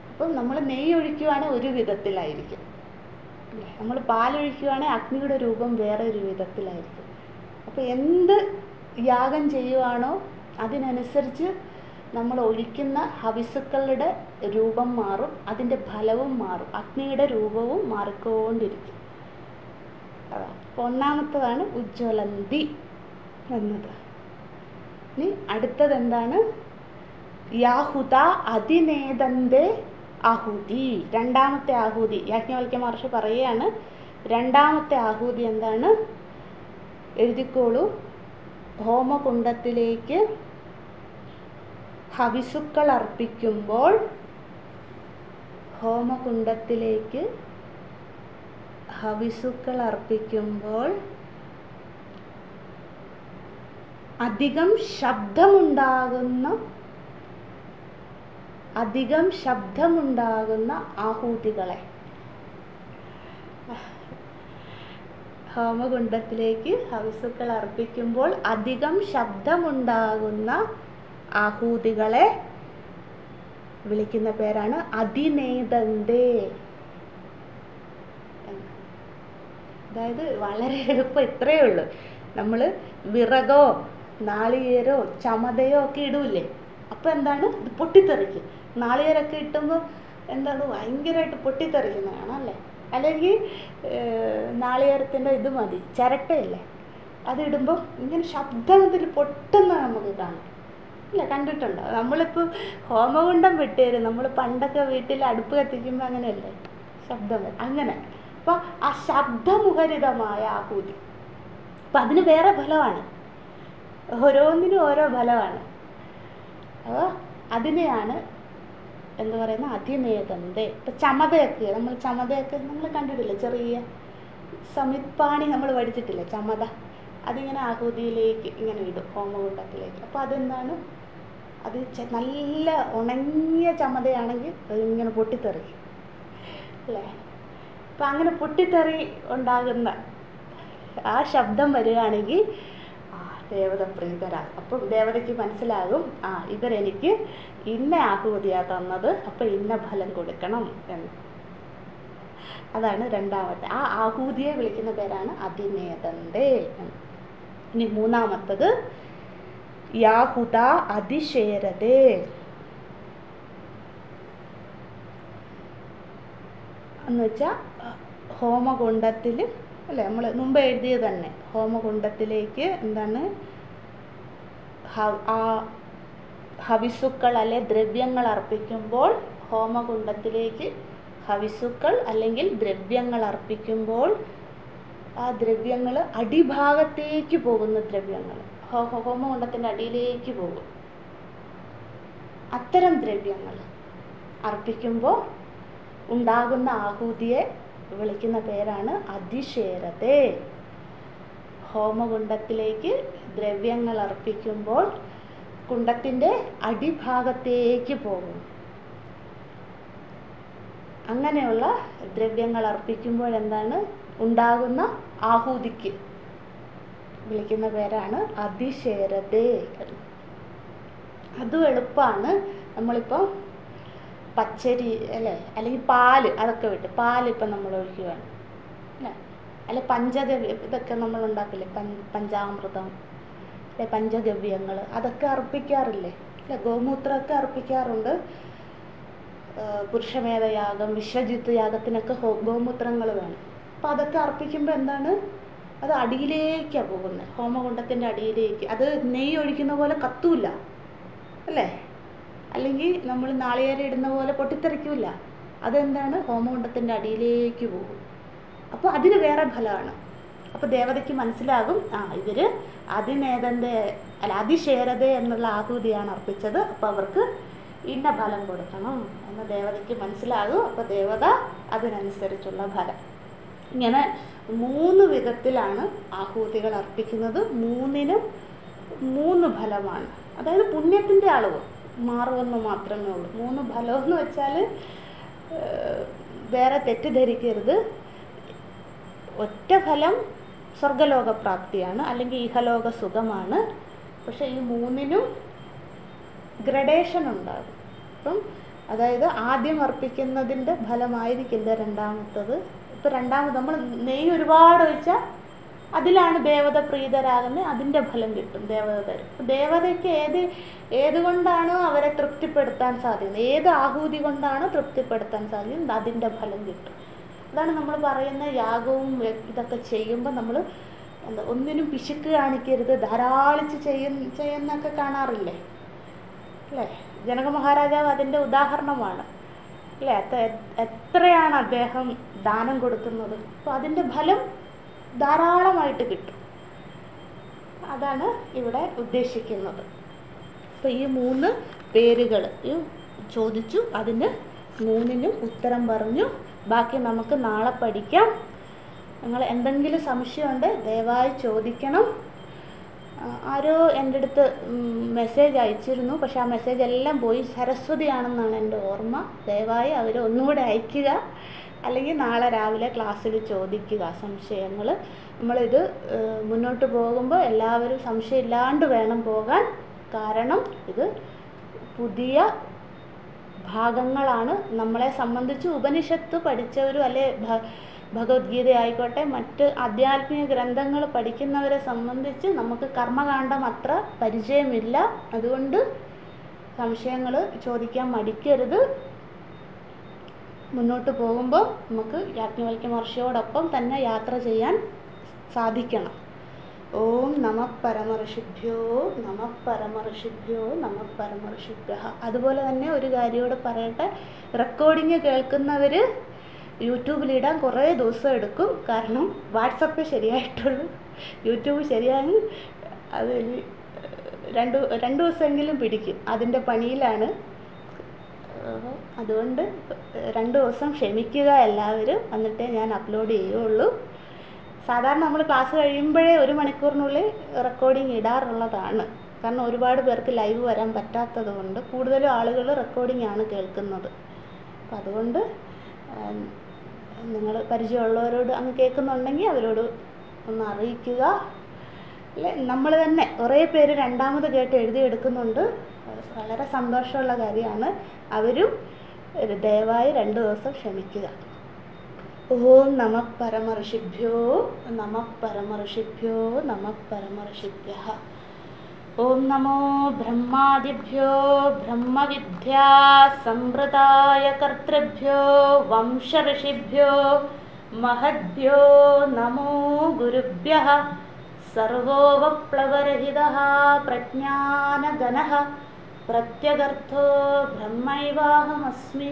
അപ്പം നമ്മൾ നെയ്യ് ഒഴിക്കുവാണെങ്കിൽ ഒരു വിധത്തിലായിരിക്കും, അല്ലേ. നമ്മൾ പാലൊഴിക്കുവാണെങ്കിൽ അഗ്നിയുടെ രൂപം വേറെ ഒരു വിധത്തിലായിരിക്കും. അപ്പോൾ എന്ത് യാഗം ചെയ്യുവാണോ അതിനനുസരിച്ച് നമ്മൾ ഒഴിക്കുന്ന ഹവിസുക്കളുടെ രൂപം മാറും, അതിൻ്റെ ഫലവും മാറും, അഗ്നിയുടെ രൂപവും മാറിക്കൊണ്ടിരിക്കും. അതാ അപ്പോൾ ഒന്നാമത്തതാണ് ഉജ്ജ്വലന്തി എന്നത്. ഇനി അടുത്തത് എന്താണ്, യാഹുത അതിനേതന്തേ ആഹൂതി. രണ്ടാമത്തെ ആഹൂതി യാജ്ഞവൽക്യ മഹർഷി പറയുകയാണ്. രണ്ടാമത്തെ ആഹൂതി എന്താണ്, എഴുതിക്കോളൂ. ഹോമകുണ്ടത്തിലേക്ക് ഹവിസുക്കൾ അർപ്പിക്കുമ്പോൾ ഹോമകുണ്ഡത്തിലേക്ക് ഹവിസുക്കൾ അർപ്പിക്കുമ്പോൾ അധികം ശബ്ദമുണ്ടാകുന്ന ആഹൂതികളെ, ഹോമകുണ്ഡത്തിലേക്ക് ഹവിസുക്കൾ അർപ്പിക്കുമ്പോൾ അധികം ശബ്ദമുണ്ടാകുന്ന ആഹൂതികളെ വിളിക്കുന്ന പേരാണ് അതിനേദന്തേ. അതായത് വളരെ എളുപ്പം, ഇത്രയേ ഉള്ളൂ. നമ്മൾ വിറകോ നാളികേരോ ചമതയോ ഒക്കെ ഇടൂലേ, അപ്പോൾ എന്താണ് ഇത് പൊട്ടിത്തെറിക്കും. നാളികേരൊക്കെ ഇട്ടുമ്പോൾ എന്താണ് ഭയങ്കരമായിട്ട് പൊട്ടിത്തെറിക്കുന്നതാണ് അല്ലേ. അല്ലെങ്കിൽ നാളികേരത്തിൻ്റെ ഇത് മതി, ചിരട്ടയില്ലേ, അതിടുമ്പോൾ ഇങ്ങനെ ശബ്ദത്തിൽ പൊട്ടുന്ന നമുക്ക് കാണാം ഇല്ല, കണ്ടിട്ടുണ്ടോ? നമ്മളിപ്പോൾ ഹോമകുണ്ഡം വിട്ടുതരും, നമ്മൾ പണ്ടൊക്കെ വീട്ടിൽ അടുപ്പ് കത്തിക്കുമ്പോൾ അങ്ങനെയല്ലേ ശബ്ദം വരും, അങ്ങനെ. അപ്പോൾ ആ ശബ്ദമുഖരിതമായ ആഹൂതി, അപ്പം അതിന് വേറെ ഫലമാണ്, ഓരോന്നിനും ഓരോ ഫലമാണ്. അപ്പോൾ അതിനെയാണ് എന്താ പറയുന്നത്, അതിനേദന്തേ. ഇപ്പം ചമതയൊക്കെ നമ്മൾ കണ്ടിട്ടില്ലേ, ചെറിയ സമിത്പാണി നമ്മൾ പഠിച്ചിട്ടില്ലേ, ചമത, അതിങ്ങനെ ആഹൂതിയിലേക്ക് ഇങ്ങനെ ഇടും, ഹോമകുണ്ഡത്തിലേക്ക്. അപ്പോൾ അതെന്താണ്, അത് നല്ല ഉണങ്ങിയ ചമതയാണെങ്കിൽ ഇങ്ങനെ പൊട്ടിത്തെറിക്കും അല്ലേ. അപ്പം അങ്ങനെ പൊട്ടിത്തെറി ഉണ്ടാകുന്ന ആ ശബ്ദം വരികയാണെങ്കിൽ ദേവത പ്രീതരാകും. അപ്പം ദേവതയ്ക്ക് മനസ്സിലാകും, ഇവരെനിക്ക് ഇന്ന ആഹൂതിയാണ് തന്നത്, അപ്പം ഇന്ന ഫലം കൊടുക്കണം എന്ന്. അതാണ് രണ്ടാമത്തെ. ആ ആഹൂതിയെ വിളിക്കുന്ന പേരാണ് അതിനേദന്തേ. ഇനി മൂന്നാമത്തത് യാഹുത അതിശേരതേ. എന്ന് വെച്ചാൽ ഹോമകുണ്ഡത്തിൽ അല്ലേ, നമ്മൾ മുമ്പ് എഴുതിയത് തന്നെ, ഹോമകുണ്ഡത്തിലേക്ക് എന്താണ് ഹവിസുക്കൾ അല്ലെ ദ്രവ്യങ്ങൾ അർപ്പിക്കുമ്പോൾ, ഹോമകുണ്ഡത്തിലേക്ക് ഹവിസുക്കൾ അല്ലെങ്കിൽ ദ്രവ്യങ്ങൾ അർപ്പിക്കുമ്പോൾ ആ ദ്രവ്യങ്ങൾ അടിഭാഗത്തേക്ക് പോകുന്ന ദ്രവ്യങ്ങൾ, ഹോമകുണ്ഡത്തിൻ്റെ അടിയിലേക്ക് പോകും. അത്തരം ദ്രവ്യങ്ങൾ അർപ്പിക്കുമ്പോൾ ഉണ്ടാകുന്ന ആഹൂതിയെ വിളിക്കുന്ന പേരാണ് അതിശേരതേ. ഹോമകുണ്ഡത്തിലേക്ക് ദ്രവ്യങ്ങൾ അർപ്പിക്കുമ്പോൾ കുണ്ഡത്തിൻ്റെ അടിഭാഗത്തേക്ക് പോകും. അങ്ങനെയുള്ള ദ്രവ്യങ്ങൾ അർപ്പിക്കുമ്പോൾ എന്താണ് ഉണ്ടാകുന്ന ആഹൂതിക്ക് വിളിക്കുന്ന പേരാണ് അതിശേരതേ. അതും എളുപ്പമാണ്. നമ്മളിപ്പോൾ പച്ചരി അല്ലേ, അല്ലെങ്കിൽ പാല്, അതൊക്കെ വിട്ട് പാലിപ്പം നമ്മൾ ഒഴിക്കുകയാണ് അല്ലേ, അല്ലെ പഞ്ചഗവ്യ ഇതൊക്കെ നമ്മൾ ഉണ്ടാക്കില്ലേ, പഞ്ചാമൃതം അല്ലെ പഞ്ചഗവ്യങ്ങൾ, അതൊക്കെ അർപ്പിക്കാറില്ലേ അല്ലെ. ഗോമൂത്രമൊക്കെ അർപ്പിക്കാറുണ്ട്. പുരുഷമേധയാഗം, വിശ്വജിത്ത് യാഗത്തിനൊക്കെ ഗോമൂത്രങ്ങൾ വേണം. അപ്പം അതൊക്കെ അർപ്പിക്കുമ്പോൾ എന്താണ്, അത് അടിയിലേക്കാണ് പോകുന്നത്, ഹോമകുണ്ഡത്തിൻ്റെ അടിയിലേക്ക്. അത് നെയ്യ് ഒഴിക്കുന്ന പോലെ കത്തൂല അല്ലേ, അല്ലെങ്കിൽ നമ്മൾ നാളികേരം ഇടുന്ന പോലെ പൊട്ടിത്തെറിക്കില്ല. അതെന്താണ്, ഹോമകുണ്ഡത്തിൻ്റെ അടിയിലേക്ക് പോകും. അപ്പോൾ അതിന് വേറെ ഫലമാണ്. അപ്പോൾ ദേവതയ്ക്ക് മനസ്സിലാകും, ഇവർ അതിനേദന്തേ അല്ല അതിശേരതേ എന്നുള്ള ആഹൂതിയാണ് അർപ്പിച്ചത്, അപ്പോൾ അവർക്ക് ഇന്ന ഫലം കൊടുക്കണം എന്ന് ദേവതയ്ക്ക് മനസ്സിലാകും. അപ്പോൾ ദേവത അതിനനുസരിച്ചുള്ള ഫലം. ഇങ്ങനെ 3 വിധത്തിലാണ് ആഹൂതികൾ അർപ്പിക്കുന്നത്. 3നും 3 ഫലമാണ്. അതായത് പുണ്യത്തിൻ്റെ അളവ് മാറുമെന്ന് മാത്രമേ ഉള്ളൂ. 3 ഫലമെന്ന് വെച്ചാൽ വേറെ തെറ്റിദ്ധരിക്കരുത്. ഒറ്റ ഫലം സ്വർഗലോകപ്രാപ്തിയാണ്, അല്ലെങ്കിൽ ഇഹലോക സുഖമാണ്. പക്ഷേ ഈ 3നും ഗ്രഡേഷൻ ഉണ്ടാകും. അപ്പം അതായത് ആദ്യം അർപ്പിക്കുന്നതിൻ്റെ ഫലമായിരിക്കില്ല രണ്ടാമത്തത്. ഇപ്പം രണ്ടാമത് നമ്മൾ നെയ്യ് ഒരുപാട് ഒഴിച്ചാൽ അതിലാണ് ദേവത പ്രീതരാകുന്നത്, അതിൻ്റെ ഫലം കിട്ടും, ദേവത തരും. ദേവതയ്ക്ക് ഏതുകൊണ്ടാണോ അവരെ തൃപ്തിപ്പെടുത്താൻ സാധിക്കുന്നത്, ഏത് ആഹൂതി കൊണ്ടാണോ തൃപ്തിപ്പെടുത്താൻ സാധിക്കുന്നത്, അതിൻ്റെ ഫലം കിട്ടും. അതാണ് നമ്മൾ പറയുന്ന യാഗവും ഇതൊക്കെ ചെയ്യുമ്പോൾ നമ്മൾ ഒന്നിനും പിശുക്ക് കാണിക്കരുത്, ധാരാളിച്ച് ചെയ്യുന്നൊക്കെ കാണാറില്ലേ അല്ലേ. ജനക മഹാരാജാവ് അതിൻ്റെ ഉദാഹരണമാണ് അല്ലേ. എത്രയാണ് അദ്ദേഹം ദാനം കൊടുക്കുന്നത്, അപ്പോൾ അതിൻ്റെ ഫലം ധാരാളമായിട്ട് കിട്ടും. അതാണ് ഇവിടെ ഉദ്ദേശിക്കുന്നത്. അപ്പോൾ ഈ 3 പേരുകൾ ചോദിച്ചു. അതിന് 3നും ഉത്തരം പറഞ്ഞു. ബാക്കി നമുക്ക് നാളെ പഠിക്കാം. നിങ്ങൾ എന്തെങ്കിലും സംശയമുണ്ട് ദയവായി ചോദിക്കണം. ആരോ എൻ്റെ അടുത്ത് മെസ്സേജ് അയച്ചിരുന്നു, പക്ഷെ ആ മെസ്സേജ് എല്ലാം പോയി. സരസ്വതിയാണെന്നാണ് എൻ്റെ ഓർമ്മ. ദയവായി അവർ ഒന്നുകൂടെ അയയ്ക്കുക, അല്ലെങ്കിൽ നാളെ രാവിലെ ക്ലാസ്സിൽ ചോദിക്കുക സംശയങ്ങൾ. നമ്മളിത് മുന്നോട്ട് പോകുമ്പോൾ എല്ലാവരും സംശയമില്ലാണ്ട് വേണം പോകാൻ. കാരണം ഇത് പുതിയ ഭാഗങ്ങളാണ്. നമ്മളെ സംബന്ധിച്ച് ഉപനിഷത്ത് പഠിച്ചവരും അല്ലെ ഭഗവത്ഗീത ആയിക്കോട്ടെ മറ്റ് ആധ്യാത്മിക ഗ്രന്ഥങ്ങൾ പഠിക്കുന്നവരെ സംബന്ധിച്ച് നമുക്ക് കർമ്മകാണ്ഡം അത്ര പരിചയമില്ല. അതുകൊണ്ട് സംശയങ്ങൾ ചോദിക്കാൻ മടിക്കരുത്. മുന്നോട്ട് പോകുമ്പോൾ നമുക്ക് യാജ്ഞവൽക്യ മഹർഷിയോടൊപ്പം തന്നെ യാത്ര ചെയ്യാൻ സാധിക്കണം. ഓം നമഃ പരമഋഷിഭ്യോ നമഃ പരമഋഷിഭ്യോ നമഃ പരമഋഷിഭ്യഃ. അതുപോലെ തന്നെ ഒരു കാര്യത്തോട് പറയട്ടെ, റെക്കോർഡിങ് കേൾക്കുന്നവർ യൂട്യൂബിലിടാൻ കുറേ ദിവസം എടുക്കും. കാരണം വാട്സപ്പ് ശരിയായിട്ടുള്ളൂ, യൂട്യൂബ് ശരിയായി അത് രണ്ട് ദിവസമെങ്കിലും പിടിക്കും. അതിൻ്റെ പണിയിലാണ്. അതുകൊണ്ട് 2 ദിവസം ക്ഷമിക്കുക എല്ലാവരും, എന്നിട്ടേ ഞാൻ അപ്ലോഡ് ചെയ്യുള്ളൂ. സാധാരണ നമ്മൾ ക്ലാസ് കഴിയുമ്പോഴേ 1 മണിക്കൂറിനുള്ളിൽ റെക്കോർഡിങ് ഇടാറുള്ളതാണ്. കാരണം ഒരുപാട് പേർക്ക് ലൈവ് വരാൻ പറ്റാത്തത് കൊണ്ട് കൂടുതലും ആളുകൾ റെക്കോർഡിംഗ് ആണ് കേൾക്കുന്നത്. അപ്പം അതുകൊണ്ട് നിങ്ങൾ പരിചയമുള്ളവരോട് അങ്ങ് കേൾക്കുന്നുണ്ടെങ്കിൽ അവരോട് ഒന്ന് അറിയിക്കുക. അല്ലെ, നമ്മൾ തന്നെ കുറേ പേര് രണ്ടാമത് കേട്ട് എഴുതിയെടുക്കുന്നുണ്ട്. വളരെ സന്തോഷമുള്ള കാര്യമാണ്. അവരും ദയവായി 2 ദിവസം ക്ഷമിക്കുക. ഓം നമഃ പരമഋഷിഭ്യോ നമഃ പരമഋഷിഭ്യോ നമഃ പരമഋഷിഭ്യഃ. ഓം നമോ ബ്രഹ്മാദിഭ്യോ ബ്രഹ്മവിദ്യാ സംവൃതായ കർത്തൃഭ്യോ വംശഋഷിഭ്യോ മഹദ്ഭ്യോ നമോ ഗുരുഭ്യഃ. സർവോപപ്ലവരഹിതഃ പ്രജ്ഞാനഘനഃ പ്രത്യഗർത്ഥോ ബ്രഹ്മൈവാഹമസ്മി.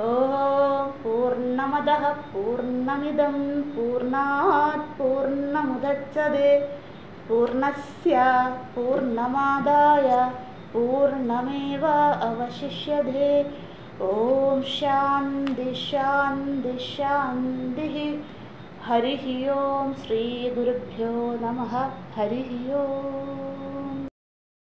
ഓം പൂർണ്ണമദഃ പൂർണ്ണമിദം പൂർണ്ണാത് പൂർണ്ണമുദച്യതേ പൂർണ്ണസ്യ പൂർണ്ണമാദായ പൂർണ്ണമേവ അവശിഷ്യതേ. ഓം ശാന്തി ശാന്തി ശാന്തിഃ. ഹരിഃ ഓം. ശ്രീ ഗുരുഭ്യോ നമഃ. ഹരിഃ ഓം.